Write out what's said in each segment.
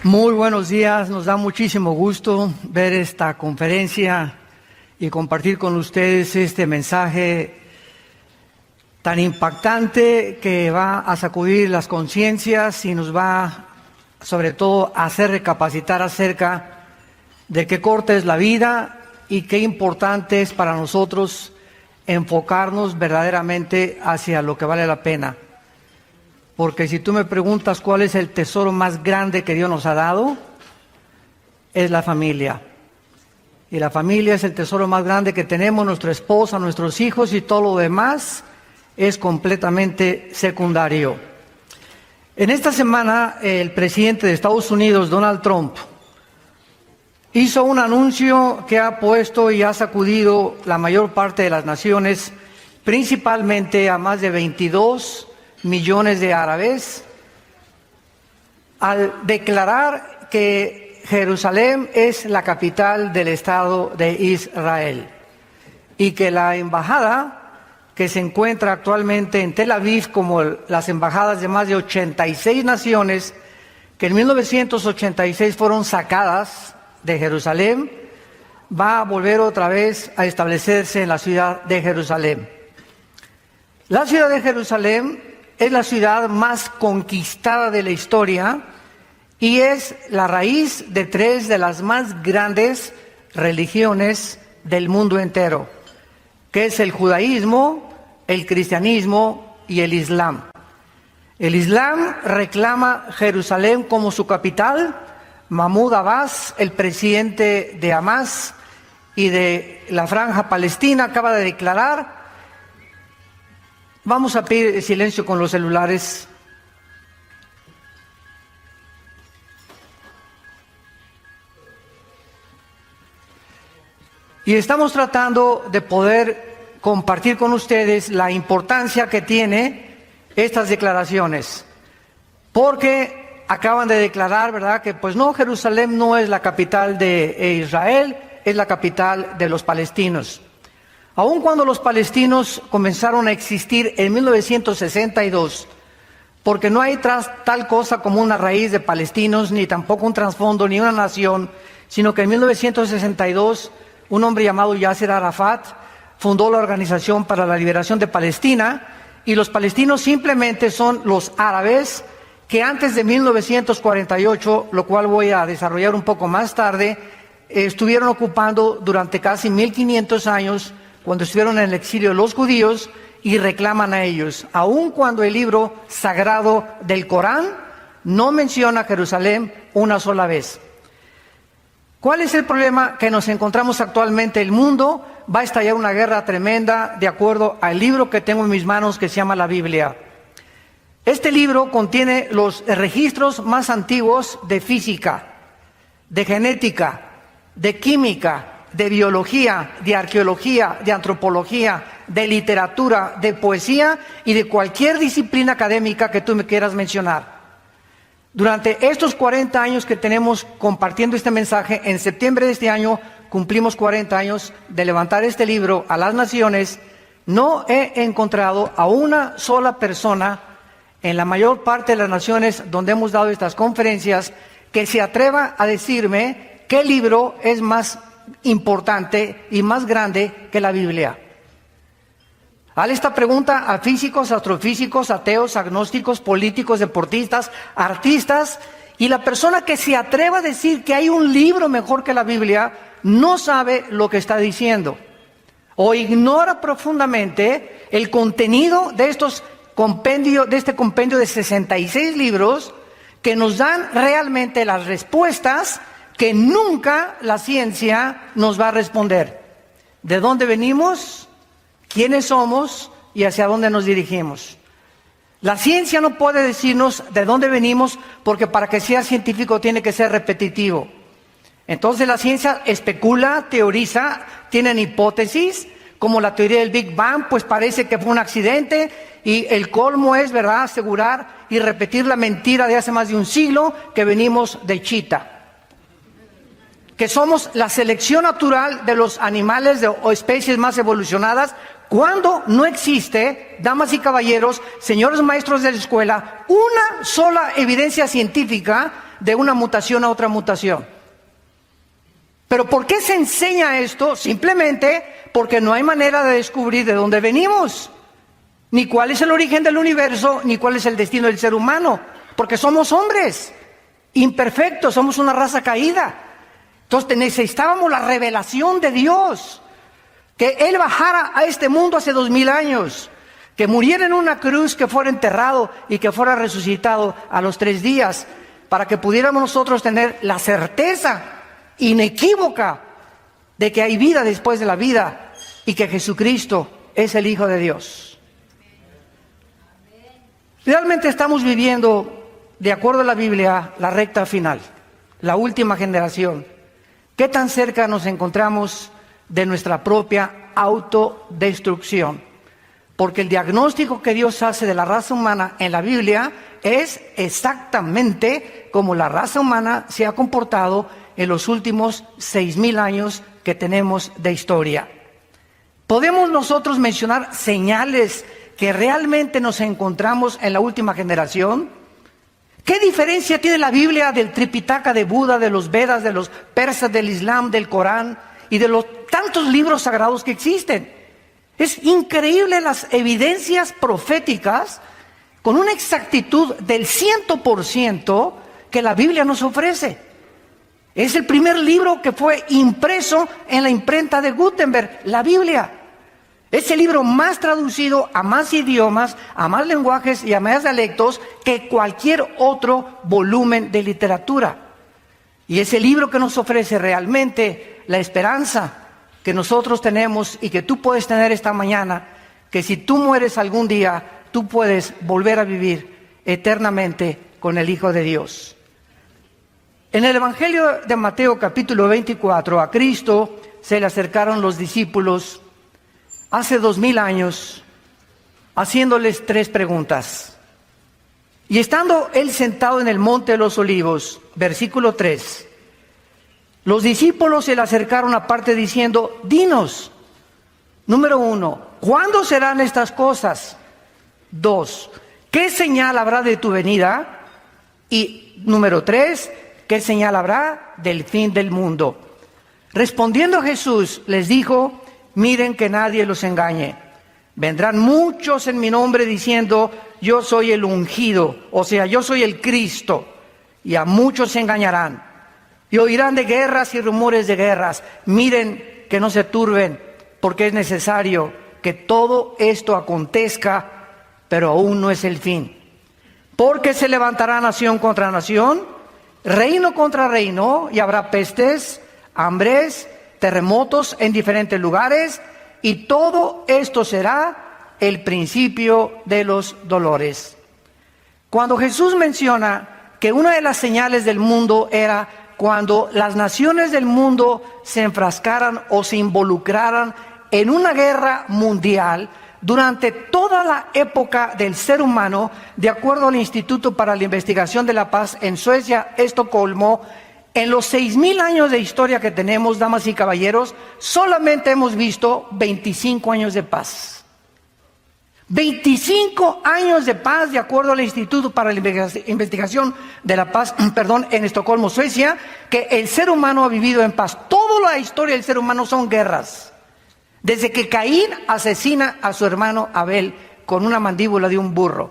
Muy buenos días, nos da muchísimo gusto ver esta conferencia y compartir con ustedes este mensaje tan impactante que va a sacudir las conciencias y nos va sobre todo a hacer recapacitar acerca de qué corta es la vida y qué importante es para nosotros enfocarnos verdaderamente hacia lo que vale la pena. Porque si tú me preguntas cuál es el tesoro más grande que Dios nos ha dado, es la familia. Y la familia es el tesoro más grande que tenemos, nuestra esposa, nuestros hijos y todo lo demás es completamente secundario. En esta semana, el presidente de Estados Unidos, Donald Trump, hizo un anuncio que ha puesto y ha sacudido la mayor parte de las naciones, principalmente a más de 22 millones de árabes, al declarar que Jerusalén es la capital del Estado de Israel y que la embajada que se encuentra actualmente en Tel Aviv, como las embajadas de más de 86 naciones que en 1986 fueron sacadas de Jerusalén, va a volver otra vez a establecerse en la ciudad de Jerusalén. La ciudad de Jerusalén es la ciudad más conquistada de la historia y es la raíz de tres de las más grandes religiones del mundo entero, que es el judaísmo, el cristianismo y el islam. El islam reclama Jerusalén como su capital. Mahmoud Abbas, el presidente de Hamas y de la Franja Palestina, acaba de declarar. Vamos a pedir silencio con los celulares. Y estamos tratando de poder compartir con ustedes la importancia que tiene estas declaraciones. Porque acaban de declarar, ¿verdad?, que pues no, Jerusalén no es la capital de Israel, es la capital de los palestinos. Aun cuando los palestinos comenzaron a existir en 1962, porque no hay tal cosa como una raíz de palestinos, ni tampoco un trasfondo, ni una nación, sino que en 1962 un hombre llamado Yasser Arafat fundó la Organización para la Liberación de Palestina, y los palestinos simplemente son los árabes que antes de 1948, lo cual voy a desarrollar un poco más tarde, estuvieron ocupando durante casi 1500 años cuando estuvieron en el exilio los judíos, y reclaman a ellos, aun cuando el libro sagrado del Corán no menciona Jerusalén una sola vez. ¿Cuál es el problema que nos encontramos actualmente? El mundo va a estallar una guerra tremenda de acuerdo al libro que tengo en mis manos que se llama la Biblia. Este libro contiene los registros más antiguos de física, de genética, de química, de biología, de arqueología, de antropología, de literatura, de poesía y de cualquier disciplina académica que tú me quieras mencionar. Durante estos 40 años que tenemos compartiendo este mensaje, en septiembre de este año cumplimos 40 años de levantar este libro a las naciones, no he encontrado a una sola persona en la mayor parte de las naciones donde hemos dado estas conferencias que se atreva a decirme qué libro es más importante y más grande que la Biblia. Haz esta pregunta a físicos, astrofísicos, ateos, agnósticos, políticos, deportistas, artistas, y la persona que se atreva a decir que hay un libro mejor que la Biblia no sabe lo que está diciendo o ignora profundamente el contenido de este compendio de 66 libros que nos dan realmente las respuestas que nunca la ciencia nos va a responder. ¿De dónde venimos? ¿Quiénes somos? ¿Y hacia dónde nos dirigimos? La ciencia no puede decirnos de dónde venimos, porque para que sea científico tiene que ser repetitivo. Entonces la ciencia especula, teoriza, tienen hipótesis, como la teoría del Big Bang, pues parece que fue un accidente, y el colmo es, ¿verdad?, asegurar y repetir la mentira de hace más de un siglo que venimos de Chita, que somos la selección natural de los animales o especies más evolucionadas, cuando no existe, damas y caballeros, señores maestros de la escuela, una sola evidencia científica de una mutación a otra mutación. ¿Pero por qué se enseña esto? Simplemente porque no hay manera de descubrir de dónde venimos, ni cuál es el origen del universo, ni cuál es el destino del ser humano, porque somos hombres imperfectos, somos una raza caída. Entonces necesitábamos la revelación de Dios, que Él bajara a este mundo hace 2000 años, que muriera en una cruz, que fuera enterrado y que fuera resucitado a los 3 días, para que pudiéramos nosotros tener la certeza inequívoca de que hay vida después de la vida y que Jesucristo es el Hijo de Dios. Realmente estamos viviendo, de acuerdo a la Biblia, la recta final, la última generación. ¿Qué tan cerca nos encontramos de nuestra propia autodestrucción? Porque el diagnóstico que Dios hace de la raza humana en la Biblia es exactamente como la raza humana se ha comportado en los últimos 6000 años que tenemos de historia. ¿Podemos nosotros mencionar señales que realmente nos encontramos en la última generación? ¿Qué diferencia tiene la Biblia del Tripitaka de Buda, de los Vedas, de los persas, del Islam, del Corán y de los tantos libros sagrados que existen? Es increíble las evidencias proféticas con una exactitud del 100% que la Biblia nos ofrece. Es el primer libro que fue impreso en la imprenta de Gutenberg, la Biblia. Es el libro más traducido a más idiomas, a más lenguajes y a más dialectos que cualquier otro volumen de literatura. Y es el libro que nos ofrece realmente la esperanza que nosotros tenemos y que tú puedes tener esta mañana, que si tú mueres algún día, tú puedes volver a vivir eternamente con el Hijo de Dios. En el Evangelio de Mateo capítulo 24, a Cristo se le acercaron los discípulos hace 2000 años, haciéndoles 3 preguntas. Y estando él sentado en el monte de los olivos, versículo 3, los discípulos se le acercaron aparte diciendo, dinos, número 1, ¿cuándo serán estas cosas? 2, ¿qué señal habrá de tu venida? Y número 3, ¿qué señal habrá del fin del mundo? Respondiendo Jesús les dijo, miren que nadie los engañe. Vendrán muchos en mi nombre diciendo, yo soy el ungido, o sea, yo soy el Cristo, y a muchos se engañarán. Y oirán de guerras y rumores de guerras. Miren que no se turben, porque es necesario que todo esto acontezca, pero aún no es el fin. Porque se levantará nación contra nación, reino contra reino, y habrá pestes, hambres, terremotos en diferentes lugares, y todo esto será el principio de los dolores. Cuando Jesús menciona que una de las señales del mundo era cuando las naciones del mundo se enfrascaran o se involucraran en una guerra mundial, durante toda la época del ser humano, de acuerdo al Instituto para la Investigación de la Paz en Suecia, Estocolmo, en los 6000 años de historia que tenemos, damas y caballeros, solamente hemos visto 25 años de paz. 25 años de paz, de acuerdo al Instituto para la Investigación de la Paz, en Estocolmo, Suecia, que el ser humano ha vivido en paz. Toda la historia del ser humano son guerras. Desde que Caín asesina a su hermano Abel con una mandíbula de un burro.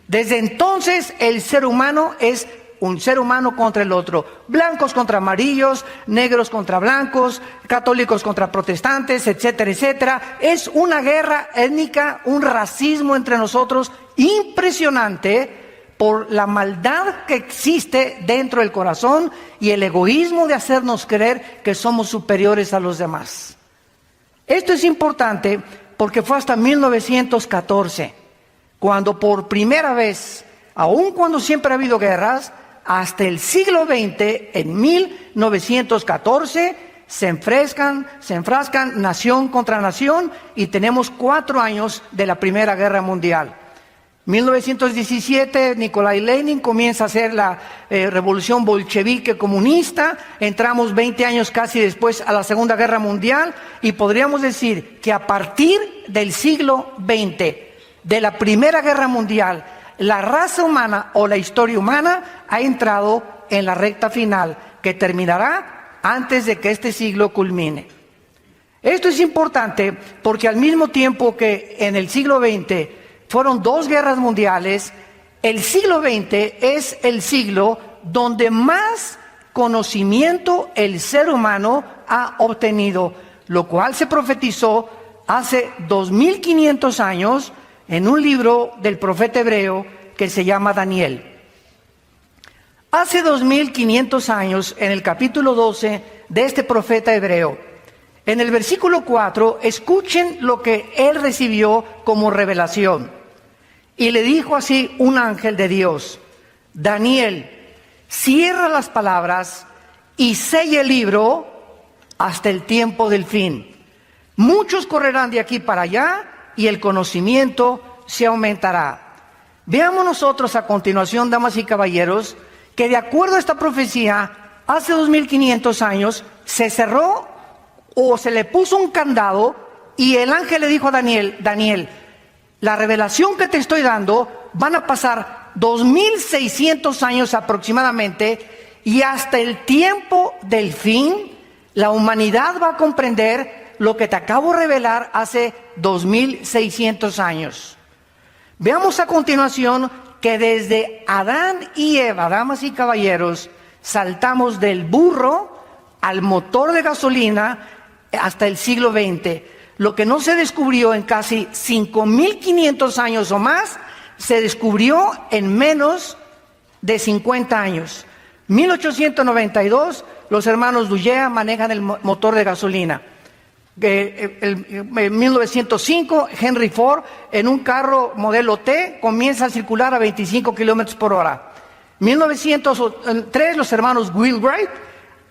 Desde entonces el ser humano es un ser humano contra el otro. Blancos contra amarillos, negros contra blancos, católicos contra protestantes, etcétera, etcétera. Es una guerra étnica, un racismo entre nosotros impresionante por la maldad que existe dentro del corazón y el egoísmo de hacernos creer que somos superiores a los demás. Esto es importante porque fue hasta 1914, cuando por primera vez, aun cuando siempre ha habido guerras, hasta el siglo XX, en 1914, se enfrascan nación contra nación y tenemos 4 años de la Primera Guerra Mundial. 1917, Nikolai Lenin comienza a hacer la revolución bolchevique comunista. Entramos 20 años casi después a la Segunda Guerra Mundial y podríamos decir que a partir del siglo XX, de la Primera Guerra Mundial, la raza humana o la historia humana ha entrado en la recta final que terminará antes de que este siglo culmine. Esto es importante porque al mismo tiempo que en el siglo XX fueron 2 guerras mundiales, el siglo XX es el siglo donde más conocimiento el ser humano ha obtenido, lo cual se profetizó hace 2500 años en un libro del profeta hebreo que se llama Daniel. Hace 2500 años, en el capítulo 12 de este profeta hebreo, en el versículo 4, escuchen lo que él recibió como revelación. Y le dijo así un ángel de Dios: Daniel, cierra las palabras y sella el libro hasta el tiempo del fin. Muchos correrán de aquí para allá y el conocimiento se aumentará. Veamos nosotros a continuación, damas y caballeros, que de acuerdo a esta profecía, hace 2500 años se cerró o se le puso un candado y el ángel le dijo a Daniel: Daniel, la revelación que te estoy dando van a pasar 2600 años aproximadamente, y hasta el tiempo del fin la humanidad va a comprender lo que te acabo de revelar hace 2600 años. Veamos a continuación que desde Adán y Eva, damas y caballeros, saltamos del burro al motor de gasolina hasta el siglo XX. Lo que no se descubrió en casi 5500 años o más, se descubrió en menos de 50 años. 1892, los hermanos Dugea manejan el motor de gasolina. En 1905, Henry Ford, en un carro modelo T, comienza a circular a 25 kilómetros por hora. 1903, los hermanos Wheelwright,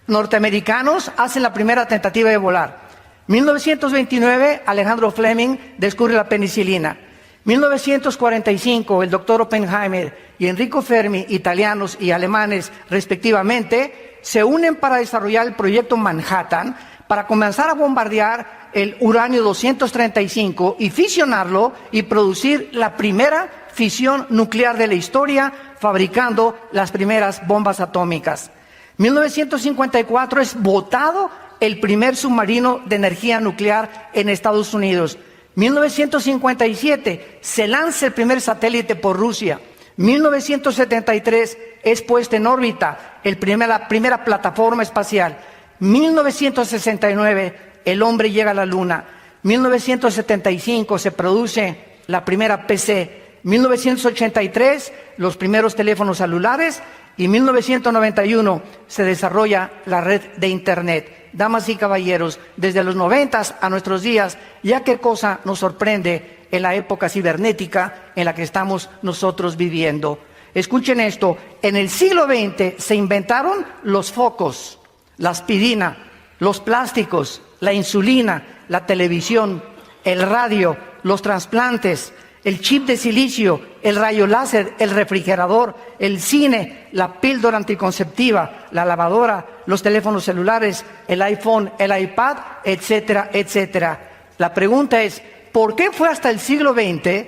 norteamericanos, hacen la primera tentativa de volar. 1929, Alejandro Fleming descubre la penicilina. 1945, el doctor Oppenheimer y Enrico Fermi, italianos y alemanes respectivamente, se unen para desarrollar el proyecto Manhattan, para comenzar a bombardear el uranio 235 y fisionarlo y producir la primera fisión nuclear de la historia, fabricando las primeras bombas atómicas. 1954 es botado el primer submarino de energía nuclear en Estados Unidos. 1957 se lanza el primer satélite por Rusia. 1973 es puesta en órbita la primera plataforma espacial. 1969 el hombre llega a la luna. 1975 se produce la primera PC. 1983 los primeros teléfonos celulares y 1991 se desarrolla la red de Internet. Damas y caballeros, desde los 90 a nuestros días, ya qué cosa nos sorprende en la época cibernética en la que estamos nosotros viviendo. Escuchen esto, en el siglo XX se inventaron los focos, la aspirina, los plásticos, la insulina, la televisión, el radio, los trasplantes, el chip de silicio, el rayo láser, el refrigerador, el cine, la píldora anticonceptiva, la lavadora, los teléfonos celulares, el iPhone, el iPad, etcétera, etcétera. La pregunta es, ¿por qué fue hasta el siglo XX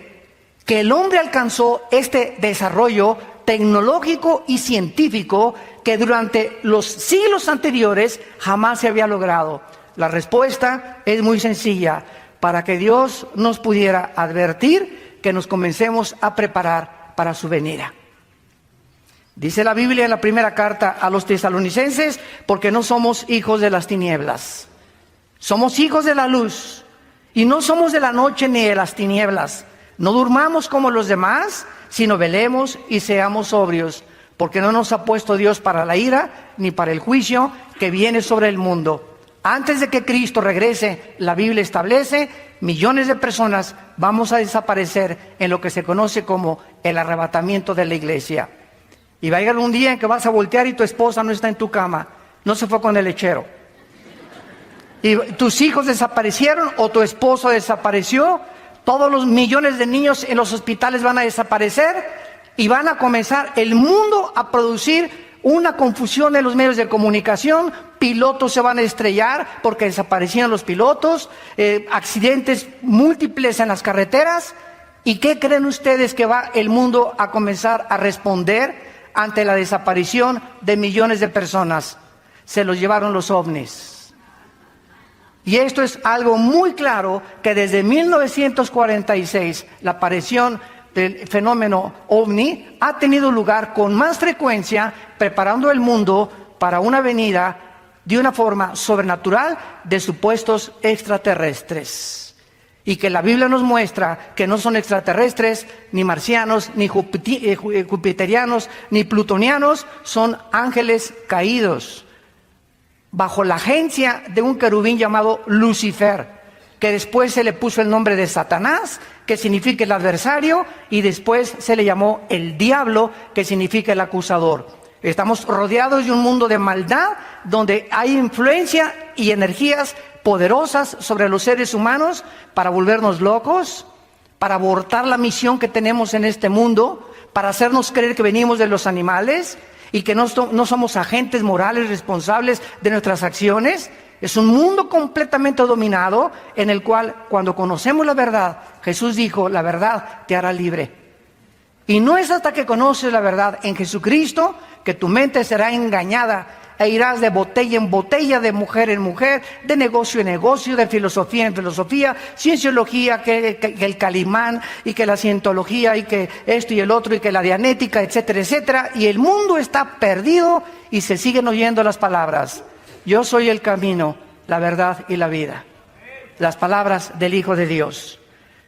que el hombre alcanzó este desarrollo tecnológico y científico que durante los siglos anteriores jamás se había logrado? La respuesta es muy sencilla: para que Dios nos pudiera advertir que nos comencemos a preparar para su venida. Dice la Biblia en la primera carta a los tesalonicenses: porque no somos hijos de las tinieblas, somos hijos de la luz, y no somos de la noche ni de las tinieblas. No durmamos como los demás, sino velemos y seamos sobrios, porque no nos ha puesto Dios para la ira, ni para el juicio que viene sobre el mundo. Antes de que Cristo regrese, la Biblia establece, millones de personas vamos a desaparecer en lo que se conoce como el arrebatamiento de la iglesia. Y va a llegar un día en que vas a voltear y tu esposa no está en tu cama, no se fue con el lechero. Y tus hijos desaparecieron o tu esposo desapareció, todos los millones de niños en los hospitales van a desaparecer y van a comenzar el mundo a producir una confusión en los medios de comunicación. Pilotos se van a estrellar porque desaparecieron los pilotos, accidentes múltiples en las carreteras. ¿Y qué creen ustedes que va el mundo a comenzar a responder ante la desaparición de millones de personas. Se los llevaron los ovnis. Y esto es algo muy claro, que desde 1946 la aparición del fenómeno ovni ha tenido lugar con más frecuencia, preparando el mundo para una venida de una forma sobrenatural de supuestos extraterrestres. Y que la Biblia nos muestra que no son extraterrestres, ni marcianos, ni jupiterianos, ni plutonianos, son ángeles caídos, bajo la agencia de un querubín llamado Lucifer, que después se le puso el nombre de Satanás, que significa el adversario, y después se le llamó el diablo, que significa el acusador. Estamos rodeados de un mundo de maldad, donde hay influencia y energías poderosas sobre los seres humanos para volvernos locos, para abortar la misión que tenemos en este mundo, para hacernos creer que venimos de los animales y que no somos agentes morales responsables de nuestras acciones. Es un mundo completamente dominado, en el cual, cuando conocemos la verdad, Jesús dijo, la verdad te hará libre. Y no es hasta que conoces la verdad en Jesucristo que tu mente será engañada e irás de botella en botella, de mujer en mujer, de negocio en negocio, de filosofía en filosofía, cienciología, que el Calimán, y que la cientología, y que esto y el otro, y que la dianética, etcétera, etcétera. Y el mundo está perdido y se siguen oyendo las palabras: yo soy el camino, la verdad y la vida. Las palabras del Hijo de Dios.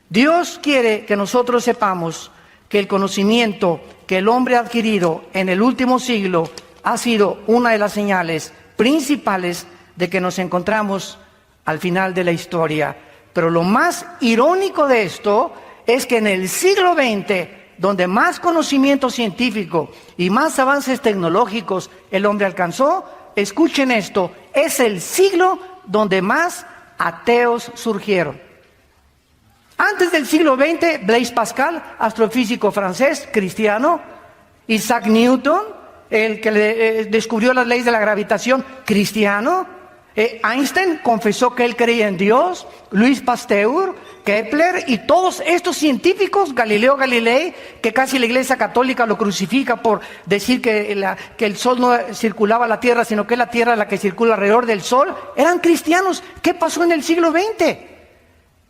Dios quiere que nosotros sepamos que el conocimiento que el hombre ha adquirido en el último siglo ha sido una de las señales principales de que nos encontramos al final de la historia. Pero lo más irónico de esto es que en el siglo XX, donde más conocimiento científico y más avances tecnológicos el hombre alcanzó, escuchen esto, es el siglo donde más ateos surgieron. Antes del siglo XX, Blaise Pascal, astrofísico francés, cristiano; Isaac Newton, el que descubrió las leyes de la gravitación, cristiano; Einstein confesó que él creía en Dios; Louis Pasteur, Kepler y todos estos científicos, Galileo Galilei, que casi la Iglesia Católica lo crucifica por decir que el Sol no circulaba la Tierra, sino que es la Tierra la que circula alrededor del Sol, eran cristianos. ¿Qué pasó en el siglo XX?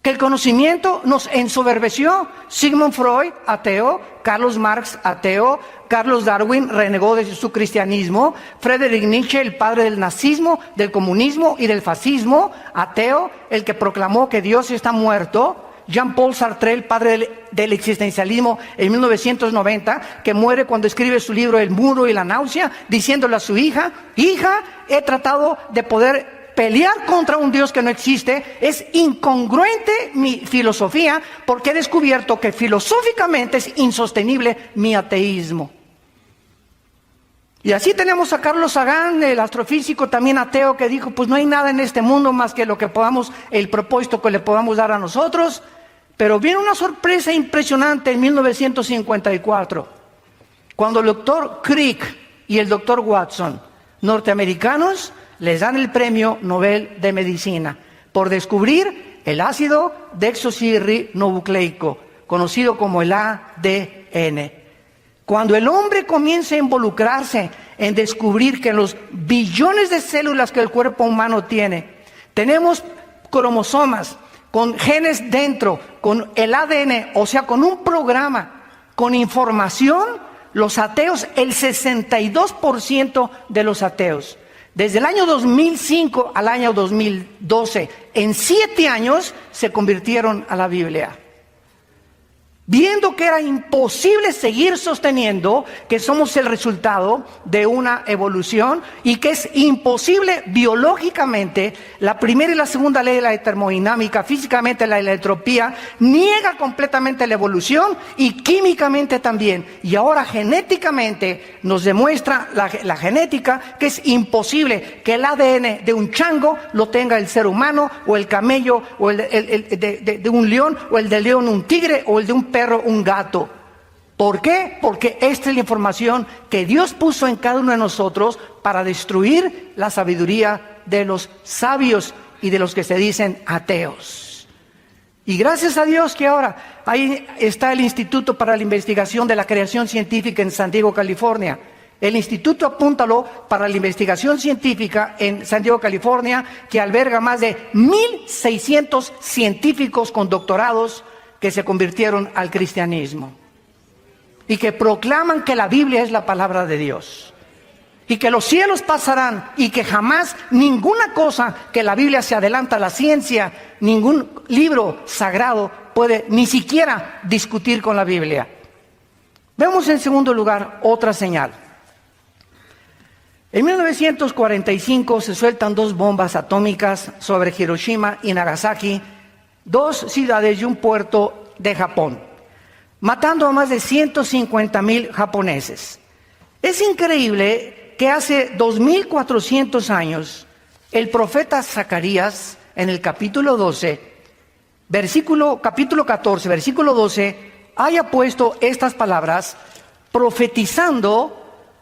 Que el conocimiento nos ensoberbeció. Sigmund Freud, ateo; Carlos Marx, ateo; Carlos Darwin renegó de su cristianismo; Friedrich Nietzsche, el padre del nazismo, del comunismo y del fascismo, ateo, el que proclamó que Dios está muerto; Jean-Paul Sartre, el padre del existencialismo, en 1990, que muere cuando escribe su libro El muro y la náusea, diciéndole a su hija: hija, he tratado de poder pelear contra un Dios que no existe. Es incongruente mi filosofía, porque he descubierto que filosóficamente es insostenible mi ateísmo. Y así tenemos a Carlos Sagan, el astrofísico también ateo, que dijo, pues no hay nada en este mundo más que lo que podamos, el propósito que le podamos dar a nosotros. Pero viene una sorpresa impresionante en 1954, cuando el doctor Crick y el doctor Watson, norteamericanos, les dan el premio Nobel de Medicina por descubrir el ácido desoxirribonucleico, conocido como el ADN. Cuando el hombre comienza a involucrarse en descubrir que en los billones de células que el cuerpo humano tiene, tenemos cromosomas con genes dentro, con el ADN, o sea, con un programa, con información, los ateos, el 62% de los ateos, desde el año 2005 al año 2012, en 7 años, se convirtieron a la Biblia. Viendo que era imposible seguir sosteniendo que somos el resultado de una evolución y que es imposible biológicamente, la primera y la segunda ley de la termodinámica, físicamente la entropía, niega completamente la evolución, y químicamente también. Y ahora genéticamente nos demuestra la genética que es imposible que el ADN de un chango lo tenga el ser humano, o el camello, o el de un león, o el del león un tigre, o el de un perro, un gato. ¿Por qué? Porque esta es la información que Dios puso en cada uno de nosotros para destruir la sabiduría de los sabios y de los que se dicen ateos. Y gracias a Dios que ahora ahí está el Instituto para la Investigación de la Creación Científica en San Diego, California. El Instituto, apúntalo, para la Investigación Científica en San Diego, California, que alberga más de 1,600 científicos con doctorados que se convirtieron al cristianismo y que proclaman que la Biblia es la palabra de Dios y que los cielos pasarán y que jamás ninguna cosa que la Biblia se adelanta a la ciencia, ningún libro sagrado puede ni siquiera discutir con la Biblia. Vemos en segundo lugar otra señal. En 1945 se sueltan 2 bombas atómicas sobre Hiroshima y Nagasaki, 2 ciudades y un puerto de Japón, matando a más de 150,000 japoneses. Es increíble que hace 2,400 años el profeta Zacarías, en el capítulo 12, capítulo 14, versículo 12, haya puesto estas palabras profetizando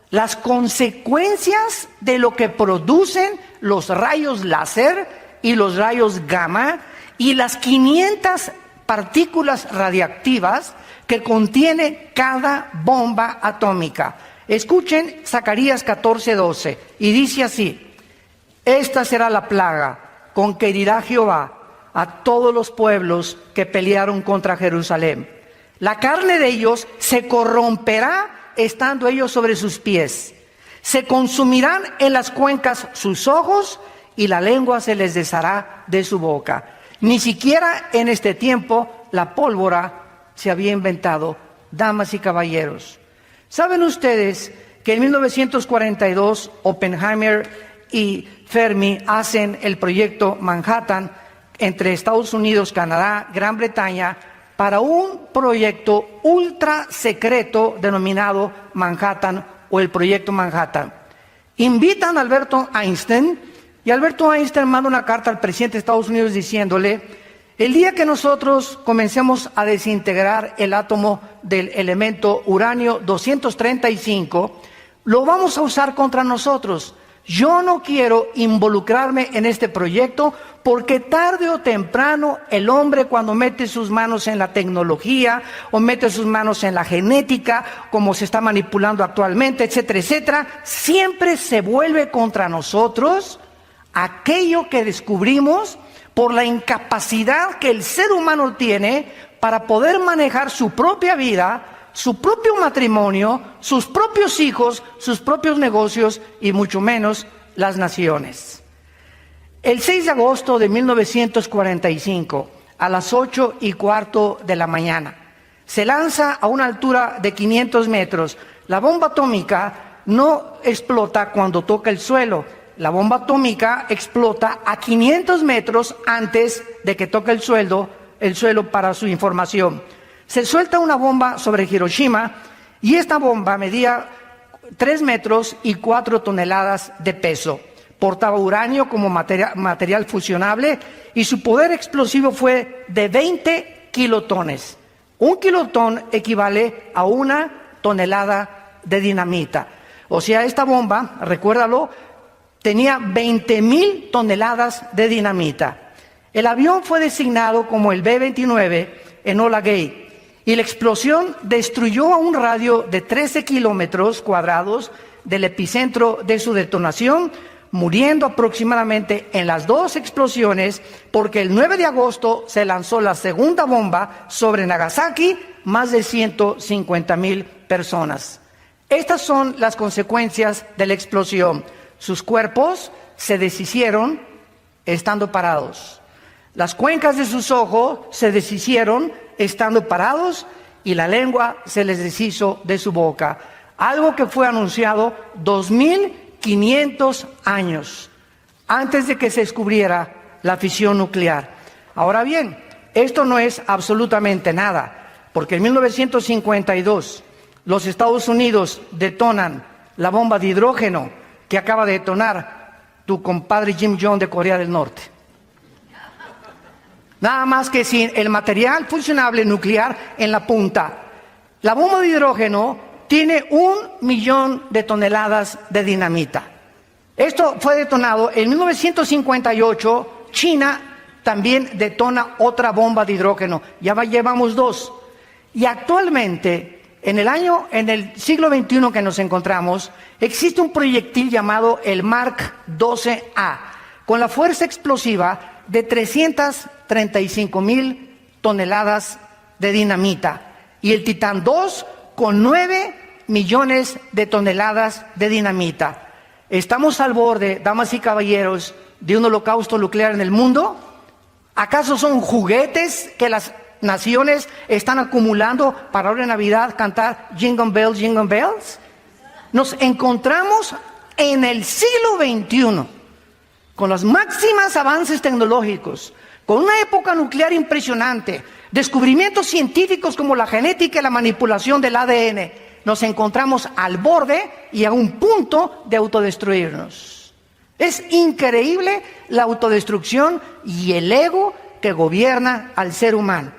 las consecuencias de lo que producen los rayos láser y los rayos gamma y las 500 partículas radiactivas que contiene cada bomba atómica. Escuchen Zacarías 14:12 y dice así: esta será la plaga con que herirá Jehová a todos los pueblos que pelearon contra Jerusalén. La carne de ellos se corromperá estando ellos sobre sus pies. Se consumirán en las cuencas sus ojos y la lengua se les deshará de su boca. Ni siquiera en este tiempo la pólvora se había inventado, damas y caballeros. ¿Saben ustedes que en 1942 Oppenheimer y Fermi hacen el proyecto Manhattan entre Estados Unidos, Canadá, Gran Bretaña, para un proyecto ultra secreto denominado Manhattan o el proyecto Manhattan? Invitan a Alberto Einstein y Alberto Einstein manda una carta al presidente de Estados Unidos diciéndole: el día que nosotros comencemos a desintegrar el átomo del elemento uranio 235, lo vamos a usar contra nosotros. Yo no quiero involucrarme en este proyecto porque tarde o temprano el hombre, cuando mete sus manos en la tecnología o mete sus manos en la genética, como se está manipulando actualmente, etcétera, etcétera, siempre se vuelve contra nosotros aquello que descubrimos por la incapacidad que el ser humano tiene para poder manejar su propia vida, su propio matrimonio, sus propios hijos, sus propios negocios y mucho menos las naciones. El 6 de agosto de 1945, a las 8:15 de la mañana, se lanza a una altura de 500 metros. La bomba atómica no explota cuando toca el suelo. La bomba atómica explota a 500 metros antes de que toque el suelo, para su información. Se suelta una bomba sobre Hiroshima y esta bomba medía 3 metros y 4 toneladas de peso. Portaba uranio como material fusionable y su poder explosivo fue de 20 kilotones. Un kilotón equivale a 1 tonelada de dinamita. O sea, esta bomba, recuérdalo, tenía 20,000 toneladas de dinamita. El avión fue designado como el B-29 Enola Gay y la explosión destruyó a un radio de 13 kilómetros cuadrados del epicentro de su detonación, muriendo aproximadamente en las 2 explosiones, porque el 9 de agosto se lanzó la segunda bomba sobre Nagasaki, más de 150,000 personas. Estas son las consecuencias de la explosión. Sus cuerpos se deshicieron estando parados. Las cuencas de sus ojos se deshicieron estando parados y la lengua se les deshizo de su boca. Algo que fue anunciado 2,500 años antes de que se descubriera la fisión nuclear. Ahora bien, esto no es absolutamente nada, porque en 1952 los Estados Unidos detonan la bomba de hidrógeno que acaba de detonar tu compadre Kim Jong de Corea del Norte. Nada más que sin el material fusionable nuclear en la punta. La bomba de hidrógeno tiene 1,000,000 de toneladas de dinamita. Esto fue detonado en 1958. China también detona otra bomba de hidrógeno. Llevamos 2. Y actualmente, en el siglo XXI que nos encontramos, existe un proyectil llamado el Mark 12A, con la fuerza explosiva de 335,000 toneladas de dinamita. Y el Titán 2 con 9 millones de toneladas de dinamita. ¿Estamos al borde, damas y caballeros, de un holocausto nuclear en el mundo? ¿Acaso son juguetes que las naciones están acumulando para ahora en Navidad cantar Jingle Bells, Jingle Bells? Nos encontramos en el siglo XXI, con los máximos avances tecnológicos, con una época nuclear impresionante, descubrimientos científicos como la genética y la manipulación del ADN. Nos encontramos al borde y a un punto de autodestruirnos. Es increíble la autodestrucción y el ego que gobierna al ser humano.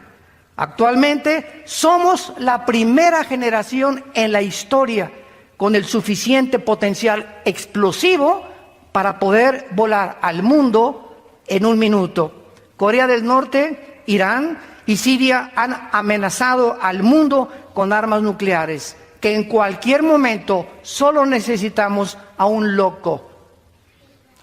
Actualmente somos la primera generación en la historia con el suficiente potencial explosivo para poder volar al mundo en un minuto. Corea del Norte, Irán y Siria han amenazado al mundo con armas nucleares, que en cualquier momento solo necesitamos a un loco,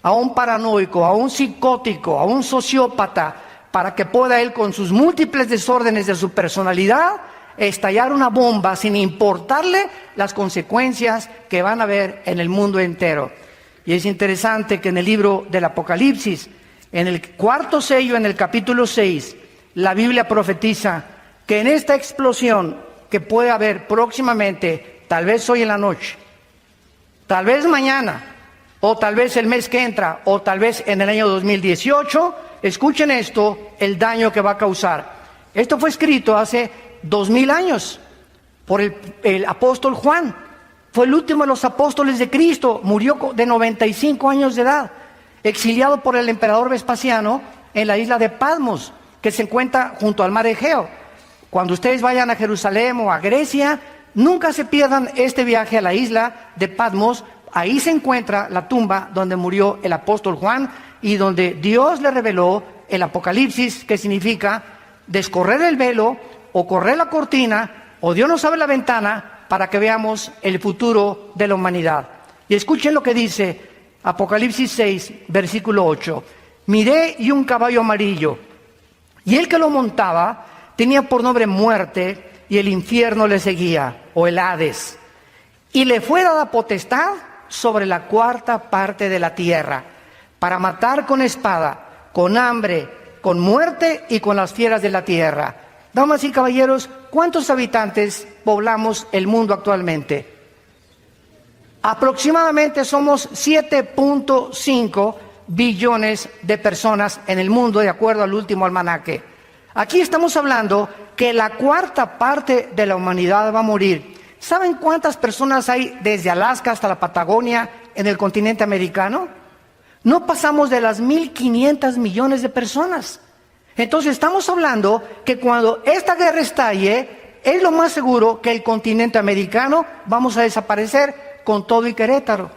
a un paranoico, a un psicótico, a un sociópata, para que pueda él, con sus múltiples desórdenes de su personalidad, estallar una bomba sin importarle las consecuencias que van a haber en el mundo entero. Y es interesante que en el libro del Apocalipsis, en el 4.º sello, en el capítulo 6, la Biblia profetiza que en esta explosión que puede haber próximamente, tal vez hoy en la noche, tal vez mañana, o tal vez el mes que entra, o tal vez en el año 2018, escuchen esto, el daño que va a causar. Esto fue escrito hace 2000 años por el apóstol Juan. Fue el último de los apóstoles de Cristo, murió de 95 años de edad, exiliado por el emperador Vespasiano en la isla de Patmos, que se encuentra junto al mar Egeo. Cuando ustedes vayan a Jerusalén o a Grecia, nunca se pierdan este viaje a la isla de Patmos. Ahí se encuentra la tumba donde murió el apóstol Juan y donde Dios le reveló el Apocalipsis, que significa descorrer el velo o correr la cortina, o Dios nos abre la ventana para que veamos el futuro de la humanidad. Y escuchen lo que dice Apocalipsis 6, versículo 8. Miré y un caballo amarillo, y el que lo montaba tenía por nombre Muerte, y el infierno le seguía, o el Hades. Y le fue dada potestad sobre la 4ª parte de la tierra, para matar con espada, con hambre, con muerte y con las fieras de la tierra. Damas y caballeros, ¿cuántos habitantes poblamos el mundo actualmente? Aproximadamente somos 7.5 billones de personas en el mundo, de acuerdo al último almanaque. Aquí estamos hablando que la 4ª parte de la humanidad va a morir. ¿Saben cuántas personas hay desde Alaska hasta la Patagonia en el continente americano? No pasamos de las 1.500 millones de personas. Entonces estamos hablando que cuando esta guerra estalle, es lo más seguro que el continente americano vamos a desaparecer con todo y Querétaro.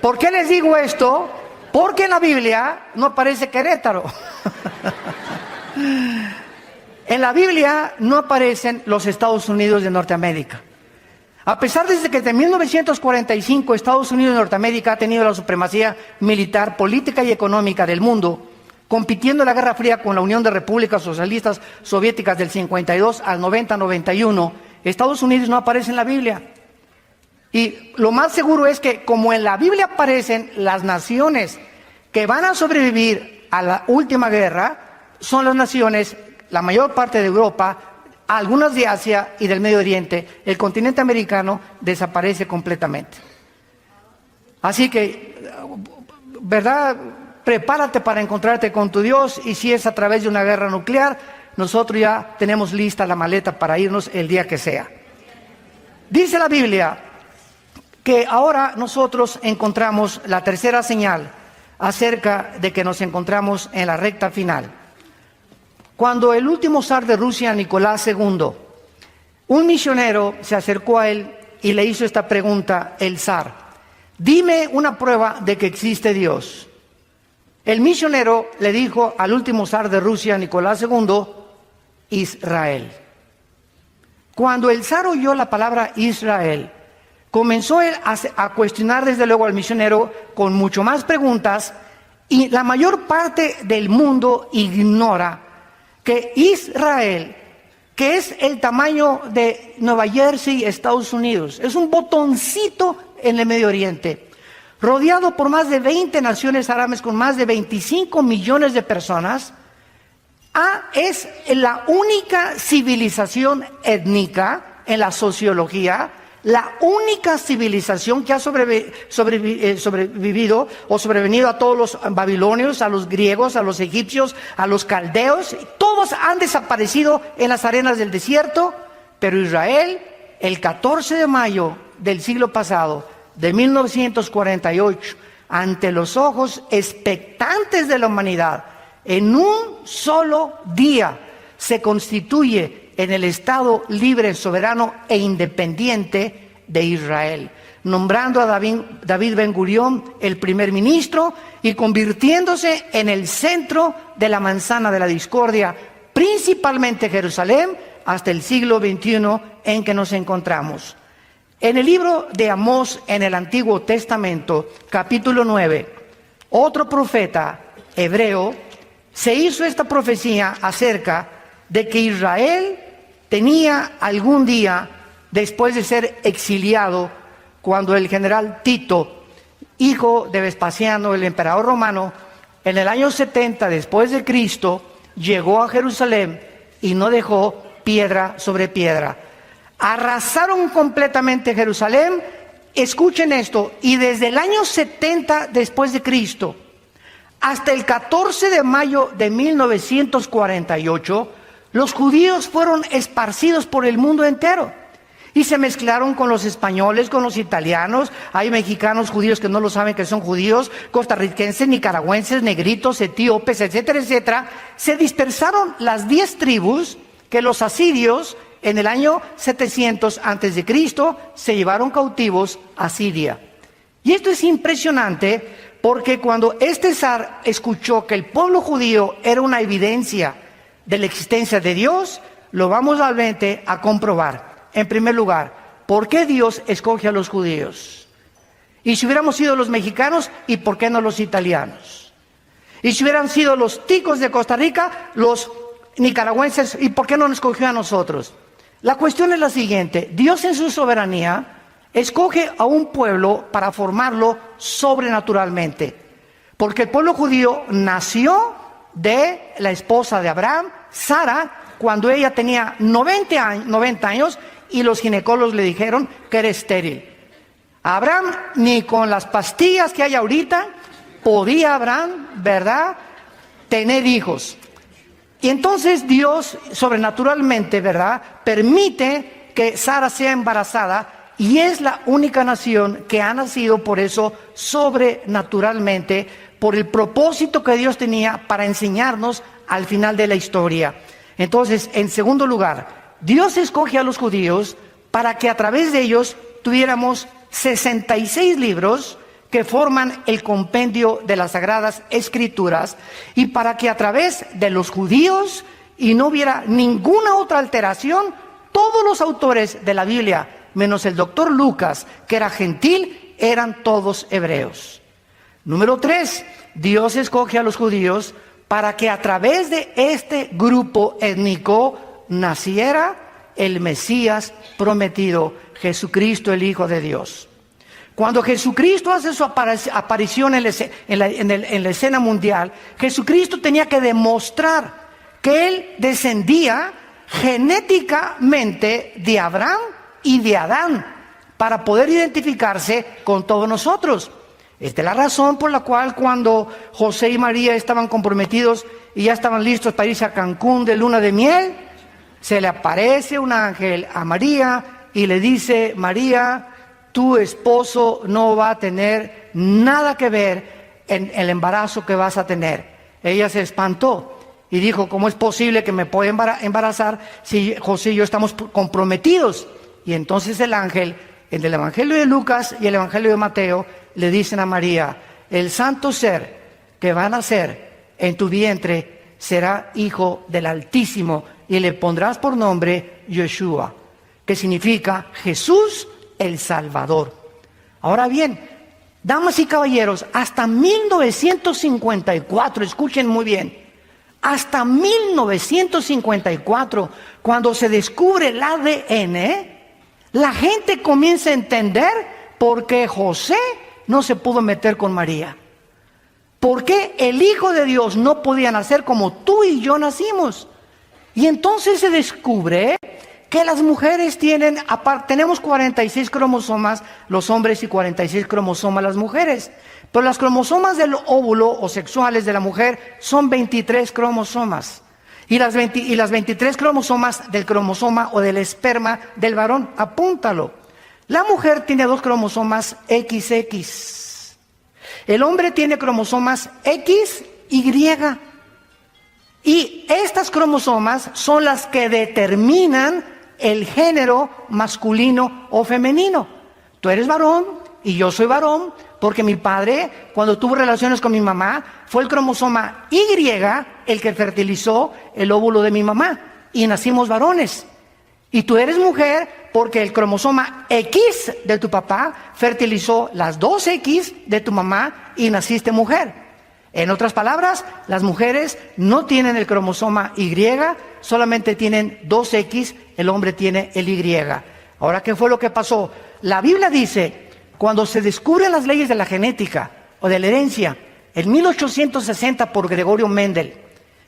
¿Por qué les digo esto? Porque en la Biblia no aparece Querétaro. En la Biblia no aparecen los Estados Unidos de Norteamérica. A pesar de que desde 1945 Estados Unidos de Norteamérica ha tenido la supremacía militar, política y económica del mundo, compitiendo en la Guerra Fría con la Unión de Repúblicas Socialistas Soviéticas del 52 al 90-91, Estados Unidos no aparece en la Biblia. Y lo más seguro es que, como en la Biblia aparecen las naciones que van a sobrevivir a la última guerra, son las naciones, la mayor parte de Europa, algunas de Asia y del Medio Oriente. El continente americano desaparece completamente. Así que, ¿verdad? Prepárate para encontrarte con tu Dios, y si es a través de una guerra nuclear, nosotros ya tenemos lista la maleta para irnos el día que sea. Dice la Biblia que ahora nosotros encontramos la tercera señal acerca de que nos encontramos en la recta final. Cuando el último zar de Rusia, Nicolás II, un misionero se acercó a él y le hizo esta pregunta, el zar: dime una prueba de que existe Dios. El misionero le dijo al último zar de Rusia, Nicolás II, Israel. Cuando el zar oyó la palabra Israel, comenzó él a cuestionar desde luego al misionero con mucho más preguntas, y la mayor parte del mundo ignora que Israel, que es el tamaño de Nueva Jersey, Estados Unidos, es un botoncito en el Medio Oriente, rodeado por más de 20 naciones árabes con más de 25 millones de personas, es la única civilización étnica en la sociología, la única civilización que ha sobrevenido a todos los babilonios, a los griegos, a los egipcios, a los caldeos. Todos han desaparecido en las arenas del desierto, pero Israel, el 14 de mayo del siglo pasado, de 1948, ante los ojos expectantes de la humanidad, en un solo día se constituye en el Estado libre, soberano e independiente de Israel, nombrando a David Ben Gurión el primer ministro y convirtiéndose en el centro de la manzana de la discordia, principalmente Jerusalén, hasta el siglo XXI en que nos encontramos. En el libro de Amós, en el Antiguo Testamento, capítulo 9, otro profeta hebreo se hizo esta profecía acerca de que Israel tenía algún día, después de ser exiliado, cuando el general Tito, hijo de Vespasiano, el emperador romano, en el año 70 después de Cristo, llegó a Jerusalén y no dejó piedra sobre piedra. Arrasaron completamente Jerusalén. Escuchen esto, y desde el año 70 después de Cristo hasta el 14 de mayo de 1948, los judíos fueron esparcidos por el mundo entero y se mezclaron con los españoles, con los italianos. Hay mexicanos judíos que no lo saben que son judíos, costarricenses, nicaragüenses, negritos, etíopes, etcétera, etcétera. Se dispersaron las 10 tribus que los asirios en el año 700 antes de Cristo se llevaron cautivos a Siria. Y esto es impresionante porque cuando este zar escuchó que el pueblo judío era una evidencia de la existencia de Dios, lo vamos realmente a comprobar. En primer lugar, ¿por qué Dios escoge a los judíos? Y si hubiéramos sido los mexicanos, ¿y por qué no los italianos? Y si hubieran sido los ticos de Costa Rica, los nicaragüenses, ¿y por qué no nos escogió a nosotros? La cuestión es la siguiente: Dios en su soberanía escoge a un pueblo para formarlo sobrenaturalmente, porque el pueblo judío nació de la esposa de Abraham, Sara, cuando ella tenía 90 años y los ginecólogos le dijeron que era estéril. Abraham, ni con las pastillas que hay ahorita, podía Abraham, ¿verdad?, tener hijos. Y entonces Dios sobrenaturalmente, ¿verdad?, permite que Sara sea embarazada, y es la única nación que ha nacido por eso sobrenaturalmente, por el propósito que Dios tenía para enseñarnos al final de la historia. Entonces, en segundo lugar, Dios escoge a los judíos para que a través de ellos tuviéramos 66 libros que forman el compendio de las Sagradas Escrituras, y para que a través de los judíos, y no hubiera ninguna otra alteración, todos los autores de la Biblia, menos el doctor Lucas, que era gentil, eran todos hebreos. Número 3, Dios escoge a los judíos para que a través de este grupo étnico naciera el Mesías prometido, Jesucristo, el Hijo de Dios. Cuando Jesucristo hace su aparición en la escena mundial, Jesucristo tenía que demostrar que Él descendía genéticamente de Abraham y de Adán para poder identificarse con todos nosotros. Esta es la razón por la cual cuando José y María estaban comprometidos y ya estaban listos para irse a Cancún de luna de miel, se le aparece un ángel a María y le dice: María, tu esposo no va a tener nada que ver en el embarazo que vas a tener. Ella se espantó y dijo: ¿cómo es posible que me pueda embarazar si José y yo estamos comprometidos? Y entonces el ángel, en el Evangelio de Lucas y el Evangelio de Mateo, le dicen a María, el santo ser que va a nacer en tu vientre será hijo del Altísimo y le pondrás por nombre Yeshua, que significa Jesús el Salvador. Ahora bien, damas y caballeros, hasta 1954, escuchen muy bien, hasta 1954, cuando se descubre el ADN, la gente comienza a entender por qué José no se pudo meter con María. ¿Por qué el Hijo de Dios no podía nacer como tú y yo nacimos? Y entonces se descubre que las mujeres tenemos 46 cromosomas los hombres y 46 cromosomas las mujeres. Pero las cromosomas del óvulo o sexuales de la mujer son 23 cromosomas. Y las 23 cromosomas del cromosoma o del esperma del varón, apúntalo. La mujer tiene 2 cromosomas XX. El hombre tiene cromosomas XY. Y estas cromosomas son las que determinan el género masculino o femenino. Tú eres varón y yo soy varón porque mi padre, cuando tuvo relaciones con mi mamá, fue el cromosoma Y el que fertilizó el óvulo de mi mamá y nacimos varones. Y tú eres mujer porque el cromosoma X de tu papá fertilizó las 2X de tu mamá y naciste mujer. En otras palabras, las mujeres no tienen el cromosoma Y, solamente tienen 2X, el hombre tiene el Y. Ahora, ¿qué fue lo que pasó? La Biblia dice, cuando se descubren las leyes de la genética o de la herencia, en 1860 por Gregorio Mendel,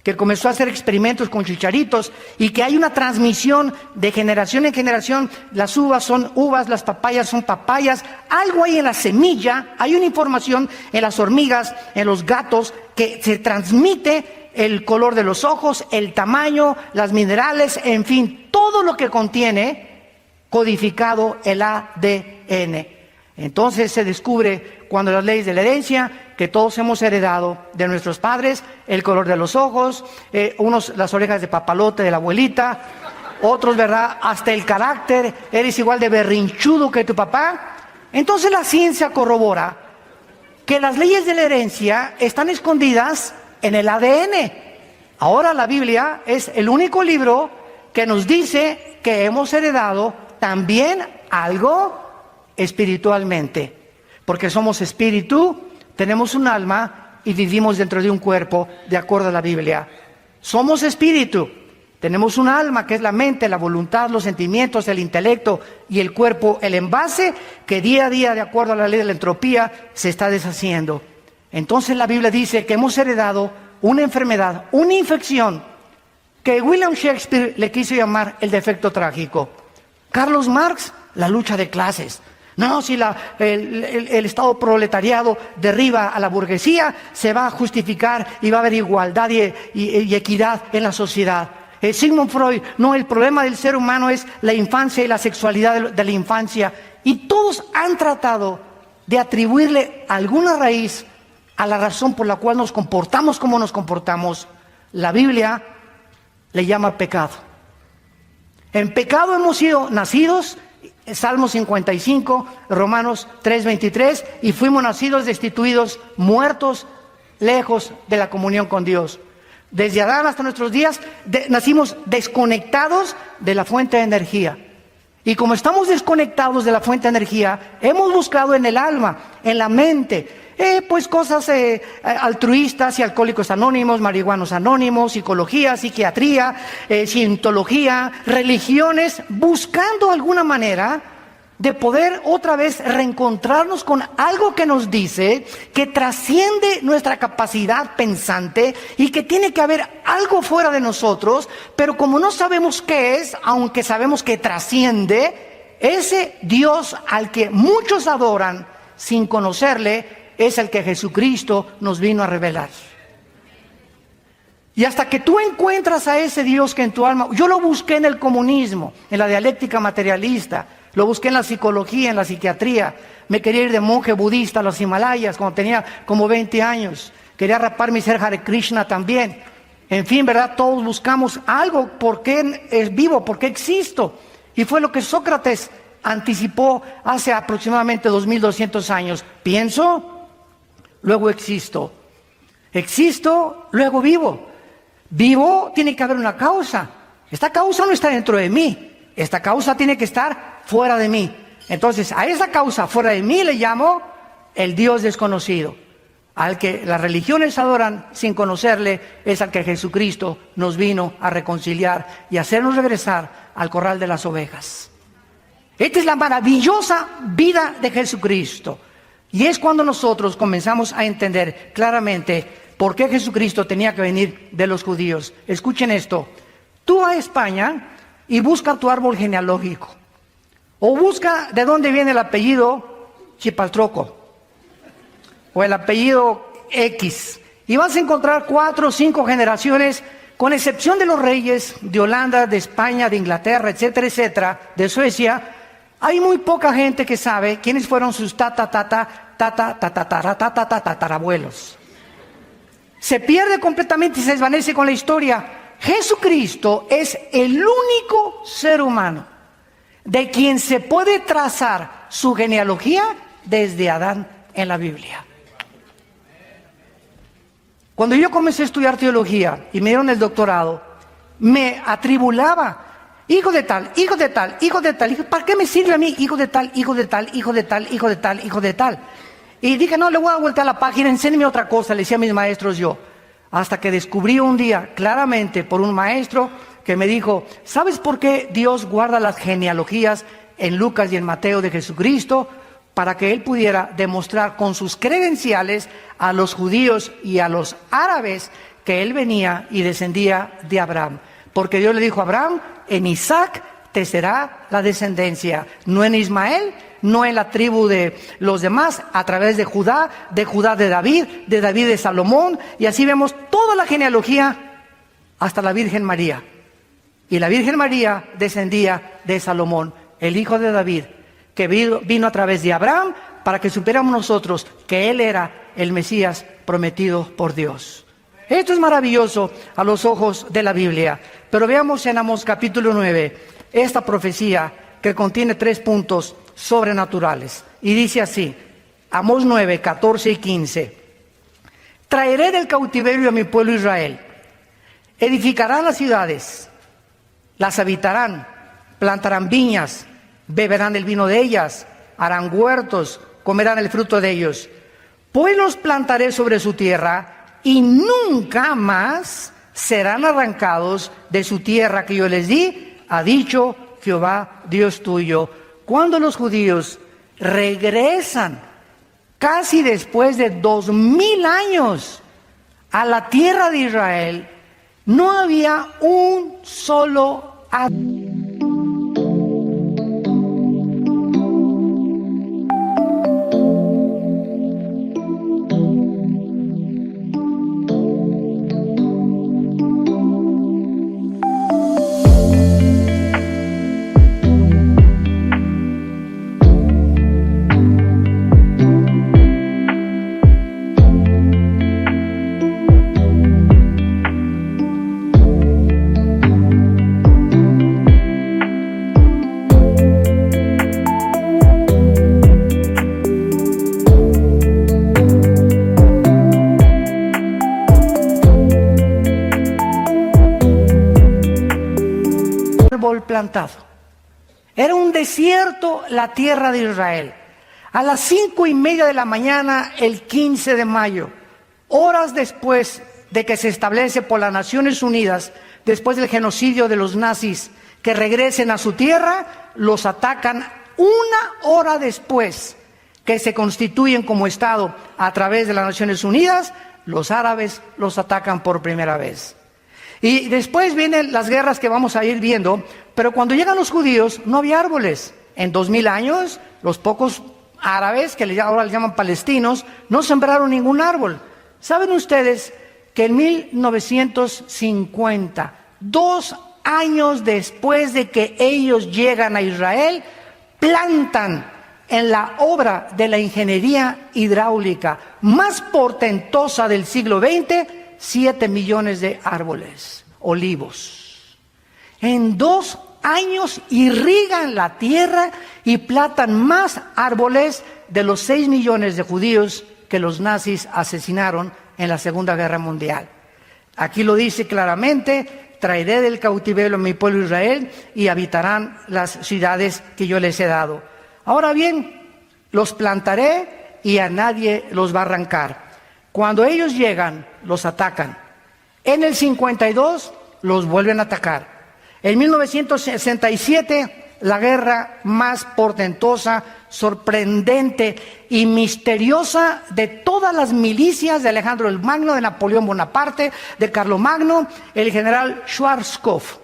que comenzó a hacer experimentos con chicharitos y que hay una transmisión de generación en generación, las uvas son uvas, las papayas son papayas, algo hay en la semilla, hay una información en las hormigas, en los gatos, que se transmite el color de los ojos, el tamaño, las minerales, en fin, todo lo que contiene codificado el ADN. Entonces se descubre cuando las leyes de la herencia, que todos hemos heredado de nuestros padres, el color de los ojos, unos las orejas de papalote de la abuelita, otros, ¿verdad?, hasta el carácter, eres igual de berrinchudo que tu papá. Entonces la ciencia corrobora que las leyes de la herencia están escondidas en el ADN. Ahora la Biblia es el único libro que nos dice que hemos heredado también algo espiritualmente, porque somos espíritu, tenemos un alma y vivimos dentro de un cuerpo de acuerdo a la Biblia. Somos espíritu, tenemos un alma que es la mente, la voluntad, los sentimientos, el intelecto y el cuerpo, el envase que día a día, de acuerdo a la ley de la entropía, se está deshaciendo. Entonces la Biblia dice que hemos heredado una enfermedad, una infección que William Shakespeare le quiso llamar el defecto trágico. Carlos Marx, la lucha de clases. No, si el Estado proletariado derriba a la burguesía, se va a justificar y va a haber igualdad y equidad en la sociedad. Sigmund Freud, no, el problema del ser humano es la infancia y la sexualidad de la infancia. Y todos han tratado de atribuirle alguna raíz a la razón por la cual nos comportamos como nos comportamos. La Biblia le llama pecado. En pecado hemos sido nacidos, Salmo 55, Romanos 3:23, y fuimos nacidos destituidos, muertos, lejos de la comunión con Dios. Desde Adán hasta nuestros días nacimos desconectados de la fuente de energía. Y como estamos desconectados de la fuente de energía, hemos buscado en el alma, en la mente, pues cosas altruistas y alcohólicos anónimos, marihuanos anónimos, psicología, psiquiatría, cientología, religiones, buscando alguna manera de poder otra vez reencontrarnos con algo que nos dice que trasciende nuestra capacidad pensante y que tiene que haber algo fuera de nosotros, pero como no sabemos qué es, aunque sabemos que trasciende, ese Dios al que muchos adoran sin conocerle, es el que Jesucristo nos vino a revelar. Y hasta que tú encuentras a ese Dios que en tu alma... Yo lo busqué en el comunismo, en la dialéctica materialista, lo busqué en la psicología, en la psiquiatría. Me quería ir de monje budista a los Himalayas cuando tenía como 20 años. Quería raparme y ser Hare Krishna también. En fin, ¿verdad? Todos buscamos algo. ¿Por qué es vivo? ¿Por qué existo? Y fue lo que Sócrates anticipó hace aproximadamente 2200 años. Pienso, luego existo. Existo, luego vivo. Vivo, tiene que haber una causa. Esta causa no está dentro de mí. Esta causa tiene que estar fuera de mí. Entonces, a esa causa fuera de mí le llamo el Dios desconocido. Al que las religiones adoran sin conocerle, es al que Jesucristo nos vino a reconciliar y hacernos regresar al corral de las ovejas. Esta es la maravillosa vida de Jesucristo. Y es cuando nosotros comenzamos a entender claramente por qué Jesucristo tenía que venir de los judíos. Escuchen esto. Tú vas a España y busca tu árbol genealógico. O busca de dónde viene el apellido Chipaltroco. O el apellido X. Y vas a encontrar 4 o 5 generaciones, con excepción de los reyes de Holanda, de España, de Inglaterra, etcétera, etcétera, de Suecia. Hay muy poca gente que sabe quiénes fueron sus tatarabuelos. Se pierde completamente y se desvanece con la historia. Jesucristo es el único ser humano de quien se puede trazar su genealogía desde Adán en la Biblia. Cuando yo comencé a estudiar teología y me dieron el doctorado, me atribulaba. Hijo de tal, hijo de tal, hijo de tal. ¿Para qué me sirve a mí? Hijo de tal, hijo de tal, hijo de tal, hijo de tal, hijo de tal. Y dije, no, le voy a voltear la página, enséñeme otra cosa, le decía a mis maestros yo. Hasta que descubrí un día claramente por un maestro que me dijo, ¿sabes por qué Dios guarda las genealogías en Lucas y en Mateo de Jesucristo? Para que Él pudiera demostrar con sus credenciales a los judíos y a los árabes que Él venía y descendía de Abraham. Porque Dios le dijo a Abraham, en Isaac te será la descendencia, no en Ismael, no en la tribu de los demás, a través de Judá de David de Salomón, y así vemos toda la genealogía hasta la Virgen María. Y la Virgen María descendía de Salomón, el hijo de David, que vino a través de Abraham para que supiéramos nosotros que Él era el Mesías prometido por Dios. Esto es maravilloso a los ojos de la Biblia. Pero veamos en Amós capítulo 9 esta profecía que contiene 3 puntos sobrenaturales. Y dice así, Amós 9, 14 y 15. Traeré del cautiverio a mi pueblo Israel. Edificarán las ciudades, las habitarán, plantarán viñas, beberán el vino de ellas, harán huertos, comerán el fruto de ellos. Pues los plantaré sobre su tierra y nunca más serán arrancados de su tierra que yo les di, ha dicho Jehová Dios tuyo. Cuando los judíos regresan casi después de 2000 años a la tierra de Israel, no había un solo plantado. Era un desierto la tierra de Israel. A las 5:30 de la mañana, el 15 de mayo, horas después de que se establece por las Naciones Unidas, después del genocidio de los nazis, que regresen a su tierra, los atacan 1 hora después que se constituyen como Estado a través de las Naciones Unidas. Los árabes los atacan por primera vez. Y después vienen las guerras que vamos a ir viendo, pero cuando llegan los judíos no había árboles. En 2000 años, los pocos árabes, que ahora les llaman palestinos, no sembraron ningún árbol. ¿Saben ustedes que en 1950, 2 años después de que ellos llegan a Israel, plantan en la obra de la ingeniería hidráulica más portentosa del siglo XX, 7 millones de árboles, olivos. En 2 años irrigan la tierra y plantan más árboles de los 6 millones de judíos que los nazis asesinaron en la Segunda Guerra Mundial. Aquí lo dice claramente: traeré del cautiverio a mi pueblo Israel y habitarán las ciudades que yo les he dado. Ahora bien, los plantaré y a nadie los va a arrancar. Cuando ellos llegan, los atacan. En el 52 los vuelven a atacar. En 1967, la guerra más portentosa, sorprendente y misteriosa de todas las milicias de Alejandro el Magno, de Napoleón Bonaparte, de Carlomagno, el general Schwarzkopf,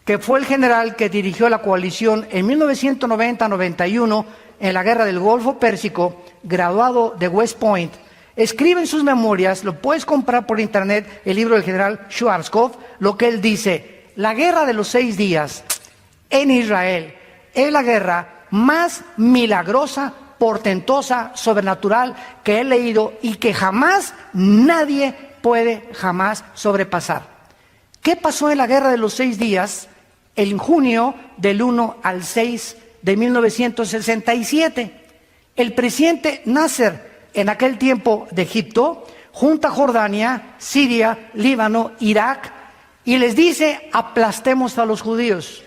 que fue el general que dirigió la coalición en 1990-91 en la guerra del Golfo Pérsico, graduado de West Point, escribe en sus memorias, lo puedes comprar por internet, el libro del general Schwarzkopf, lo que él dice: la guerra de los 6 días en Israel es la guerra más milagrosa, portentosa, sobrenatural que he leído y que jamás nadie puede jamás sobrepasar. ¿Qué pasó en la guerra de los 6 días en junio del 1 al 6 de 1967? El presidente Nasser, en aquel tiempo de Egipto, junta Jordania, Siria, Líbano, Irak, y les dice: aplastemos a los judíos,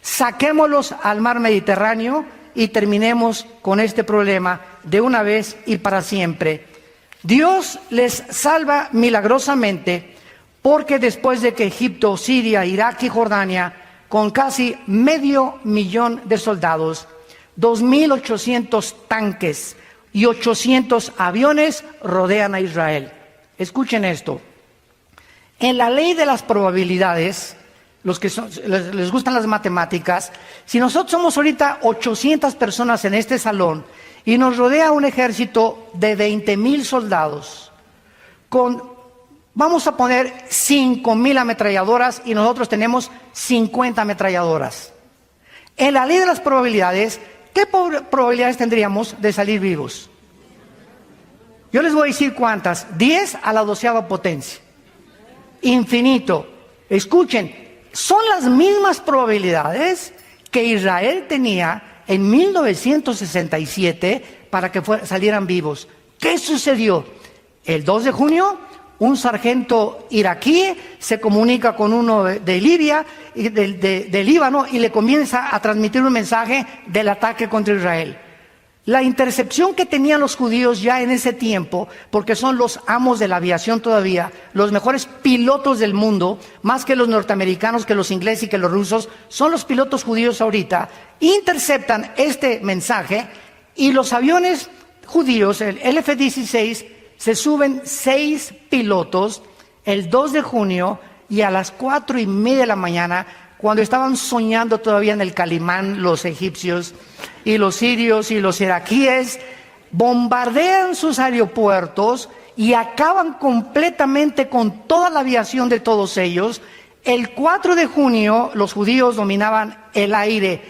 saquémoslos al mar Mediterráneo y terminemos con este problema de una vez y para siempre. Dios les salva milagrosamente, porque después de que Egipto, Siria, Irak y Jordania, con casi 500,000 de soldados, 2.800 tanques y 800 aviones rodean a Israel. Escuchen esto. En la ley de las probabilidades, los que les gustan las matemáticas, si nosotros somos ahorita 800 personas en este salón y nos rodea un ejército de 20,000 soldados, vamos a poner 5,000 ametralladoras y nosotros tenemos 50 ametralladoras. En la ley de las probabilidades, ¿qué probabilidades tendríamos de salir vivos? Yo les voy a decir cuántas: 10 a la 12ª potencia. Infinito. Escuchen, son las mismas probabilidades que Israel tenía en 1967 para que salieran vivos. ¿Qué sucedió? El 2 de junio, un sargento iraquí se comunica con uno de Libia, de Líbano, y le comienza a transmitir un mensaje del ataque contra Israel. La intercepción que tenían los judíos ya en ese tiempo, porque son los amos de la aviación todavía, los mejores pilotos del mundo, más que los norteamericanos, que los ingleses y que los rusos, son los pilotos judíos ahorita, interceptan este mensaje y los aviones judíos, el F-16, se suben 6 pilotos el 2 de junio y a las 4:30 de la mañana, cuando estaban soñando todavía en el Calimán los egipcios y los sirios y los iraquíes, bombardean sus aeropuertos y acaban completamente con toda la aviación de todos ellos. El 4 de junio los judíos dominaban el aire,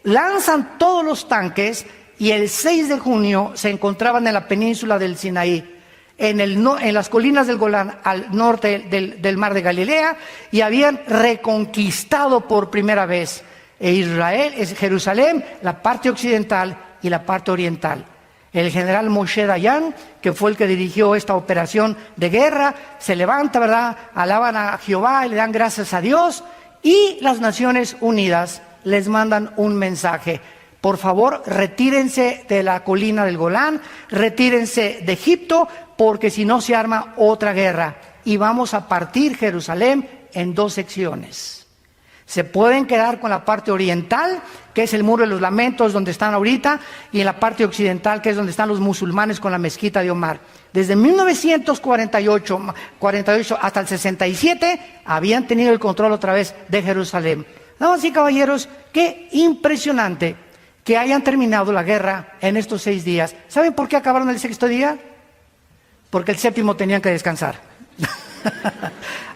lanzan todos los tanques y el 6 de junio se encontraban en la península del Sinaí, en las colinas del Golán, al norte del mar de Galilea, y habían reconquistado por primera vez Israel, Jerusalén, la parte occidental y la parte oriental. El general Moshe Dayan, que fue el que dirigió esta operación de guerra, se levanta, ¿verdad? Alaban a Jehová y le dan gracias a Dios, y las Naciones Unidas les mandan un mensaje: por favor, retírense de la colina del Golán, retírense de Egipto, porque si no se arma otra guerra y vamos a partir Jerusalén en 2 secciones. Se pueden quedar con la parte oriental, que es el Muro de los Lamentos, donde están ahorita, y en la parte occidental, que es donde están los musulmanes con la mezquita de Omar. Desde 1948 hasta el 67 habían tenido el control otra vez de Jerusalén. Damas y caballeros, qué impresionante que hayan terminado la guerra en estos 6 días. ¿Saben por qué acabaron el 6.º día? Porque el 7.º tenían que descansar.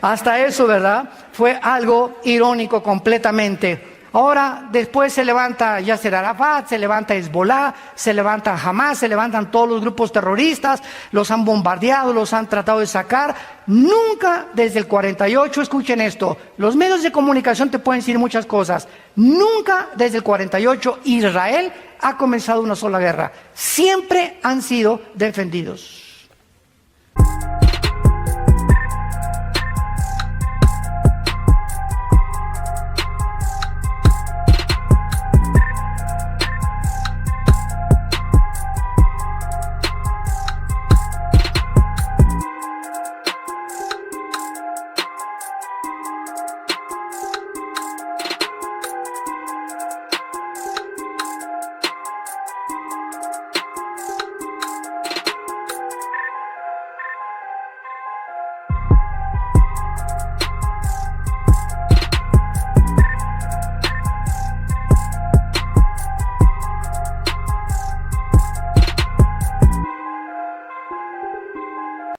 Hasta eso, ¿verdad? Fue algo irónico completamente. ahora después se levanta Yasser Arafat, se levanta Hezbollah, se levanta Hamas, se levantan todos los grupos terroristas, los han bombardeado, los han tratado de sacar. Nunca desde el 48, escuchen esto, los medios de comunicación te pueden decir muchas cosas, nunca desde el 48 Israel ha comenzado una sola guerra, siempre han sido defendidos.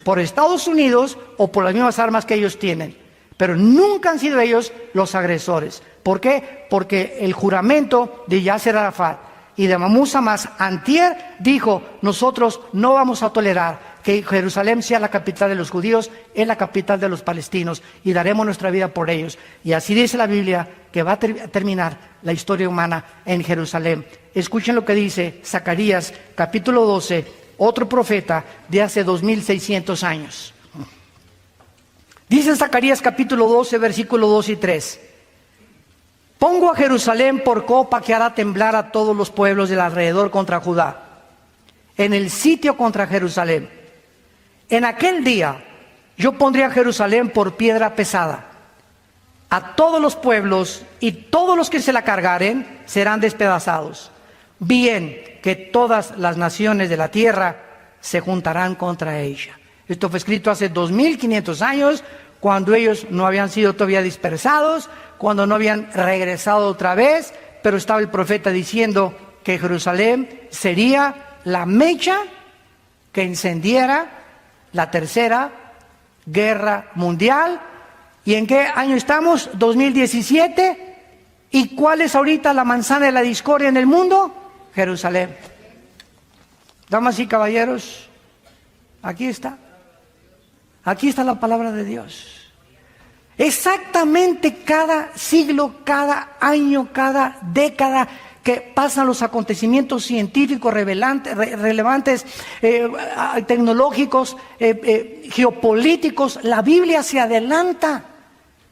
Por Estados Unidos o por las mismas armas que ellos tienen. Pero nunca han sido ellos los agresores. ¿Por qué? Porque el juramento de Yasser Arafat y de Mahmoud Hamas antier dijo, nosotros no vamos a tolerar que Jerusalén sea la capital de los judíos, es la capital de los palestinos y daremos nuestra vida por ellos. Y así dice la Biblia que va a terminar la historia humana en Jerusalén. Escuchen lo que dice Zacarías capítulo 12, otro profeta de hace 2600 años. Dice en Zacarías capítulo 12, versículos 2 y 3. Pongo a Jerusalén por copa que hará temblar a todos los pueblos del alrededor contra Judá, en el sitio contra Jerusalén. En aquel día yo pondré a Jerusalén por piedra pesada. A todos los pueblos y todos los que se la cargaren serán despedazados. Bien que todas las naciones de la tierra se juntarán contra ella. Esto fue escrito hace 2500 años, cuando ellos no habían sido todavía dispersados, cuando no habían regresado otra vez, pero estaba el profeta diciendo que Jerusalén sería la mecha que encendiera la tercera guerra mundial. ¿Y en qué año estamos? 2017. ¿Y cuál es ahorita la manzana de la discordia en el mundo? Jerusalén. Damas y caballeros, aquí está. Aquí está la palabra de Dios. Exactamente cada siglo, cada año, cada década que pasan los acontecimientos científicos relevantes, tecnológicos, geopolíticos, la Biblia se adelanta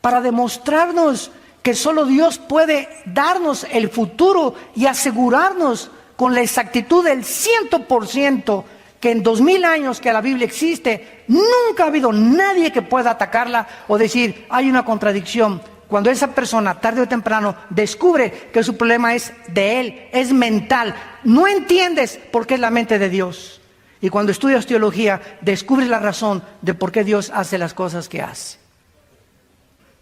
para demostrarnos que solo Dios puede darnos el futuro y asegurarnos con la exactitud del 100% que en 2000 años que la Biblia existe, nunca ha habido nadie que pueda atacarla o decir, hay una contradicción. Cuando esa persona, tarde o temprano, descubre que su problema es de él, es mental, no entiendes por qué es la mente de Dios. Y cuando estudias teología, descubres la razón de por qué Dios hace las cosas que hace.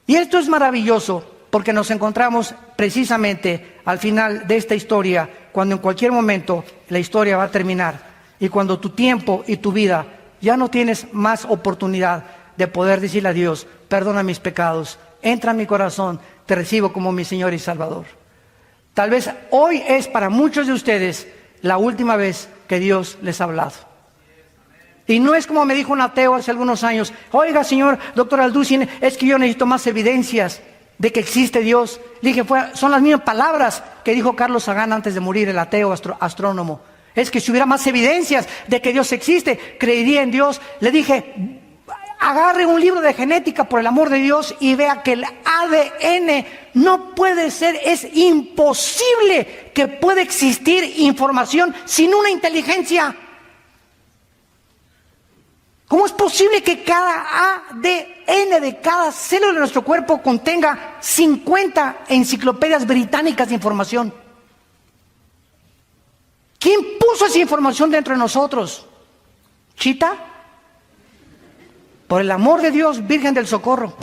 Y esto es maravilloso, porque nos encontramos precisamente al final de esta historia, cuando en cualquier momento la historia va a terminar y cuando tu tiempo y tu vida ya no tienes más oportunidad de poder decirle a Dios, perdona mis pecados, entra en mi corazón, te recibo como mi Señor y Salvador. Tal vez hoy es para muchos de ustedes la última vez que Dios les ha hablado. Y no es como me dijo un ateo hace algunos años, oiga señor, doctor Alducin, es que yo necesito más evidencias de que existe Dios. Le dije, son las mismas palabras que dijo Carlos Sagan antes de morir, el ateo astrónomo. Es que si hubiera más evidencias de que Dios existe, creería en Dios. Le dije, agarre un libro de genética por el amor de Dios y vea que el ADN no puede ser, es imposible que pueda existir información sin una inteligencia. ¿Cómo es posible que cada ADN de cada célula de nuestro cuerpo contenga 50 enciclopedias británicas de información? ¿Quién puso esa información dentro de nosotros? ¿Chita? Por el amor de Dios, Virgen del Socorro.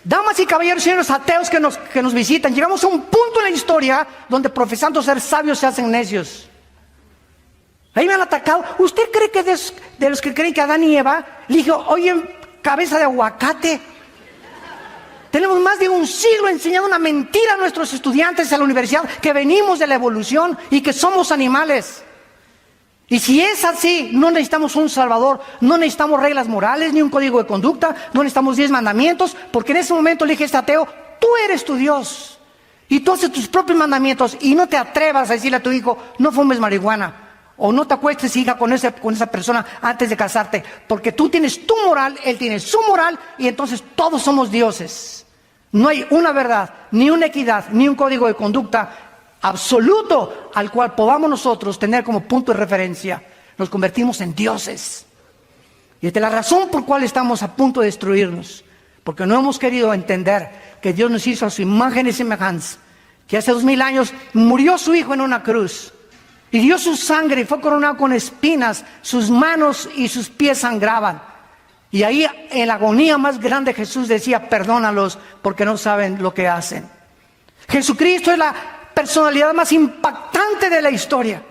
Damas y caballeros, señores ateos que nos visitan, llegamos a un punto en la historia donde profesando ser sabios se hacen necios. Ahí me han atacado. ¿Usted cree que de los que creen que Adán y Eva, le dijo, oye, cabeza de aguacate, Tenemos más de un siglo enseñando una mentira a nuestros estudiantes en la universidad, que venimos de la evolución y que somos animales. Y si es así, no necesitamos un salvador, no necesitamos reglas morales, ni un código de conducta, no necesitamos 10 mandamientos, porque en ese momento le dije a este ateo, tú eres tu Dios, y tú haces tus propios mandamientos, y no te atrevas a decirle a tu hijo, no fumes marihuana, o no te acuestes, hija, con esa persona antes de casarte, porque tú tienes tu moral, él tiene su moral, y entonces todos somos dioses. No hay una verdad, ni una equidad, ni un código de conducta absoluto al cual podamos nosotros tener como punto de referencia. Nos convertimos en dioses. Y esta es la razón por cual estamos a punto de destruirnos, porque no hemos querido entender que Dios nos hizo a su imagen y semejanza, que hace 2000 años murió su hijo en una cruz y dio su sangre y fue coronado con espinas, sus manos y sus pies sangraban. Y ahí en la agonía más grande Jesús decía, perdónalos porque no saben lo que hacen. Jesucristo es la personalidad más impactante de la historia.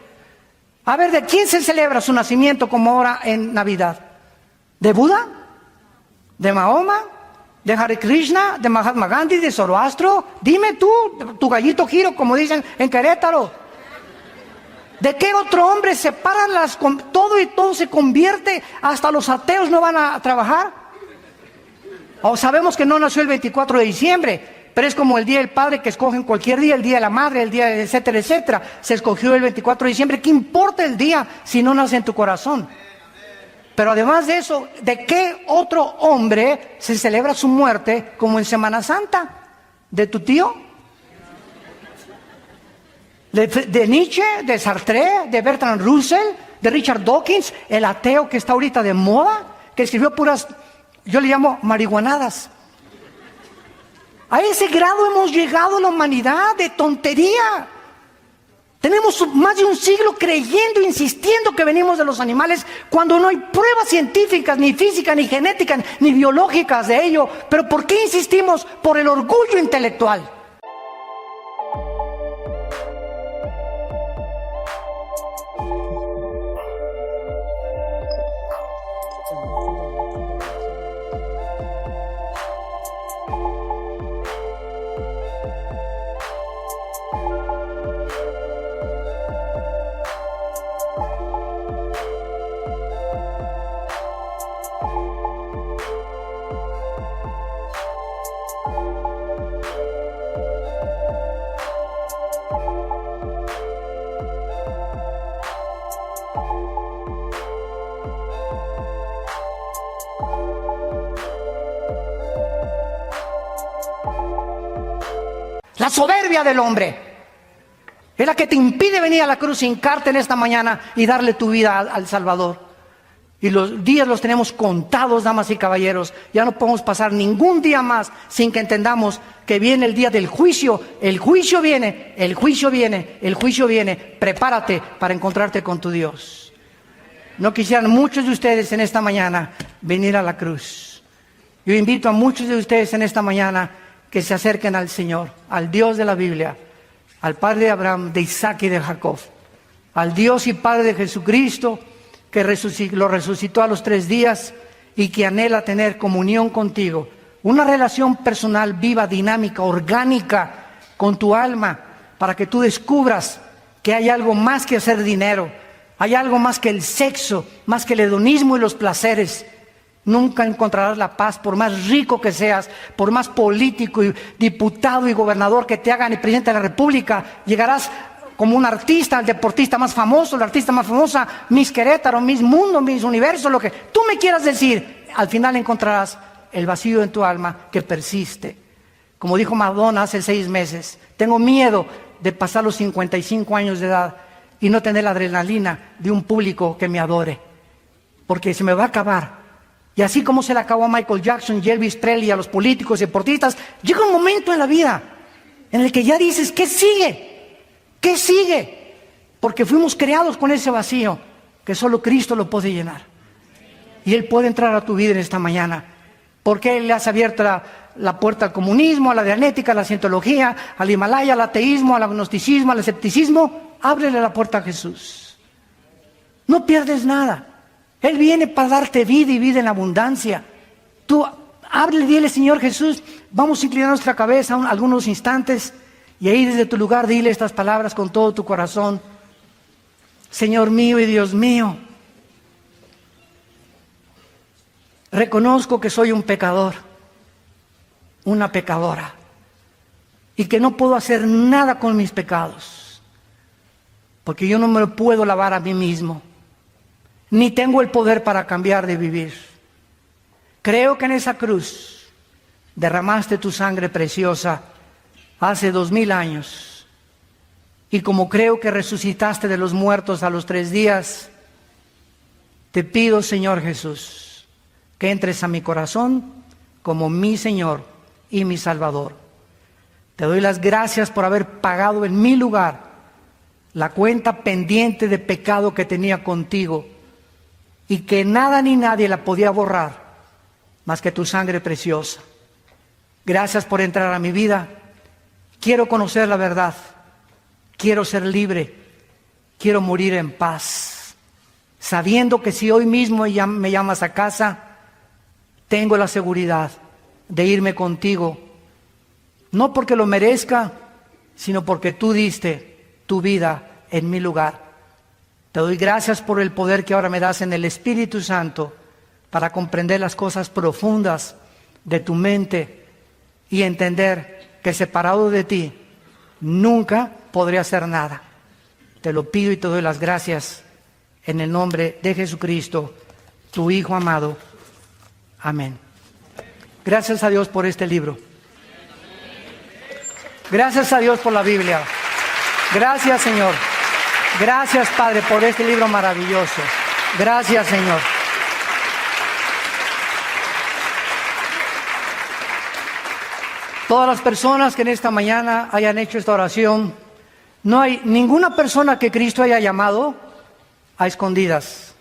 A ver, ¿de quién se celebra su nacimiento como ahora en Navidad? ¿De Buda? ¿De Mahoma? ¿De Hare Krishna? ¿De Mahatma Gandhi? ¿De Zoroastro? Dime tú, tu gallito giro, como dicen en Querétaro. ¿De qué otro hombre separan todo y todo se convierte? Hasta los ateos no van a trabajar. O sabemos que no nació el 24 de diciembre, pero es como el Día del Padre, que escogen cualquier día, el Día de la Madre, el día, etcétera, etcétera. Se escogió el 24 de diciembre. ¿Qué importa el día si no nace en tu corazón? Pero además de eso, ¿de qué otro hombre se celebra su muerte como en Semana Santa? ¿De tu tío? ¿De Nietzsche? ¿De Sartre? ¿De Bertrand Russell? ¿De Richard Dawkins? El ateo que está ahorita de moda, que escribió puras, yo le llamo marihuanadas. A ese grado hemos llegado la humanidad de tontería. Tenemos más de un siglo creyendo, insistiendo que venimos de los animales, cuando no hay pruebas científicas, ni físicas, ni genéticas, ni biológicas de ello. ¿Pero por qué insistimos? Por el orgullo intelectual. La soberbia del hombre es la que te impide venir a la cruz, hincarte en esta mañana y darle tu vida al Salvador. Y los días los tenemos contados, damas y caballeros. Ya no podemos pasar ningún día más sin que entendamos que viene el día del juicio. El juicio viene, el juicio viene, el juicio viene. Prepárate para encontrarte con tu Dios. No quisieran muchos de ustedes en esta mañana venir a la cruz. Yo invito a muchos de ustedes en esta mañana que se acerquen al Señor, al Dios de la Biblia, al Padre de Abraham, de Isaac y de Jacob, al Dios y Padre de Jesucristo, que lo resucitó a los 3 días y que anhela tener comunión contigo, una relación personal viva, dinámica, orgánica con tu alma, para que tú descubras que hay algo más que hacer dinero, hay algo más que el sexo, más que el hedonismo y los placeres. Nunca encontrarás la paz, por más rico que seas, por más político y diputado y gobernador que te hagan y presidente de la República. Llegarás como un artista, el deportista más famoso, la artista más famosa, Miss Querétaro, Miss Mundo, Miss Universo, lo que tú me quieras decir. Al final encontrarás el vacío en tu alma que persiste. Como dijo Madonna hace 6 meses, tengo miedo de pasar los 55 años de edad y no tener la adrenalina de un público que me adore, porque se me va a acabar. Y así como se le acabó a Michael Jackson y Elvis Presley, a los políticos y deportistas, llega un momento en la vida en el que ya dices, ¿qué sigue? ¿Qué sigue? Porque fuimos creados con ese vacío que solo Cristo lo puede llenar. Y Él puede entrar a tu vida en esta mañana, porque Él le has abierto la puerta al comunismo, a la dianética, a la cientología, al Himalaya, al ateísmo, al agnosticismo, al escepticismo. Ábrele la puerta a Jesús. No pierdes nada. Él viene para darte vida y vida en abundancia. Tú Háblale, dile, Señor Jesús, vamos a inclinar nuestra cabeza algunos instantes y ahí desde tu lugar dile estas palabras con todo tu corazón. Señor mío y Dios mío, reconozco que soy un pecador, una pecadora, y que no puedo hacer nada con mis pecados, porque yo no me lo puedo lavar a mí mismo, ni tengo el poder para cambiar de vivir. Creo que en esa cruz derramaste tu sangre preciosa hace 2000 años, y como creo que resucitaste de los muertos a los 3 días, te pido, Señor Jesús, que entres a mi corazón como mi Señor y mi Salvador. Te doy las gracias por haber pagado en mi lugar la cuenta pendiente de pecado que tenía contigo y que nada ni nadie la podía borrar más que tu sangre preciosa. Gracias por entrar a mi vida. Quiero conocer la verdad. Quiero ser libre. Quiero morir en paz, sabiendo que si hoy mismo me llamas a casa, tengo la seguridad de irme contigo, no porque lo merezca, sino porque tú diste tu vida en mi lugar. Te doy gracias por el poder que ahora me das en el Espíritu Santo para comprender las cosas profundas de tu mente y entender que separado de ti nunca podré hacer nada. Te lo pido y te doy las gracias en el nombre de Jesucristo, tu Hijo amado. Amén. Gracias a Dios por este libro. Gracias a Dios por la Biblia. Gracias, Señor. Gracias, Padre, por este libro maravilloso. Gracias, Señor. Todas las personas que en esta mañana hayan hecho esta oración, no hay ninguna persona que Cristo haya llamado a escondidas.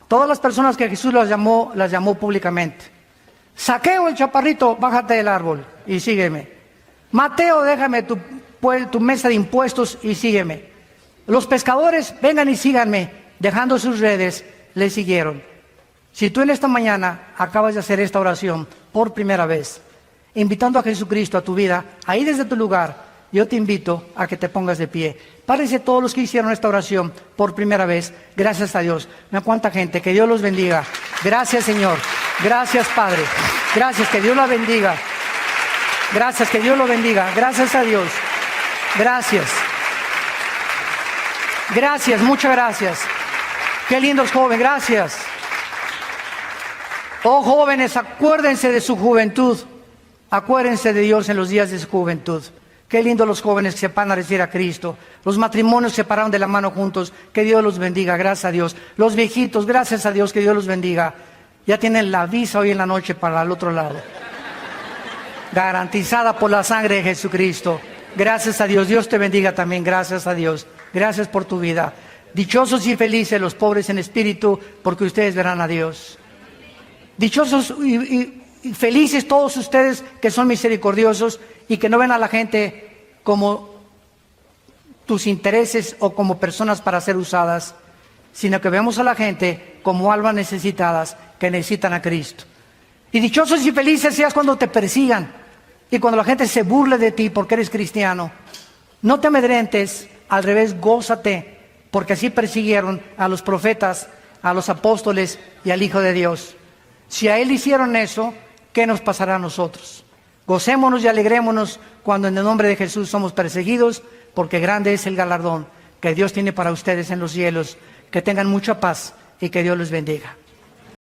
Todas las personas que Jesús las llamó públicamente. Zaqueo, el chaparrito, bájate del árbol y sígueme. Mateo, déjame tu mesa de impuestos y sígueme. Los pescadores, vengan y síganme. Dejando sus redes, le siguieron. Si tú en esta mañana acabas de hacer esta oración por primera vez, invitando a Jesucristo a tu vida, ahí desde tu lugar, yo te invito a que te pongas de pie. Párense todos los que hicieron esta oración por primera vez. Gracias a Dios. Mira cuánta gente. Que Dios los bendiga. Gracias, Señor. Gracias, Padre. Gracias, que Dios la bendiga. Gracias, que Dios lo bendiga. Gracias a Dios. Gracias. Gracias, muchas gracias. Qué lindos jóvenes, gracias. Oh jóvenes, acuérdense de su juventud. Acuérdense de Dios en los días de su juventud. Qué lindo los jóvenes que se van a recibir a Cristo. Los matrimonios se pararon de la mano juntos. Que Dios los bendiga, gracias a Dios. Los viejitos, gracias a Dios, que Dios los bendiga. Ya tienen la visa hoy en la noche para el otro lado. Garantizada por la sangre de Jesucristo. Gracias a Dios. Dios te bendiga también, gracias a Dios. Gracias por tu vida. Dichosos y felices los pobres en espíritu, porque ustedes verán a Dios. Dichosos y felices todos ustedes que son misericordiosos y que no ven a la gente como tus intereses o como personas para ser usadas, sino que vemos a la gente como almas necesitadas que necesitan a Cristo. Y dichosos y felices seas cuando te persigan y cuando la gente se burle de ti porque eres cristiano. No te amedrentes, al revés, gózate, porque así persiguieron a los profetas, a los apóstoles y al Hijo de Dios. Si a Él hicieron eso, ¿qué nos pasará a nosotros? Gocémonos y alegrémonos cuando en el nombre de Jesús somos perseguidos, porque grande es el galardón que Dios tiene para ustedes en los cielos. Que tengan mucha paz y que Dios los bendiga.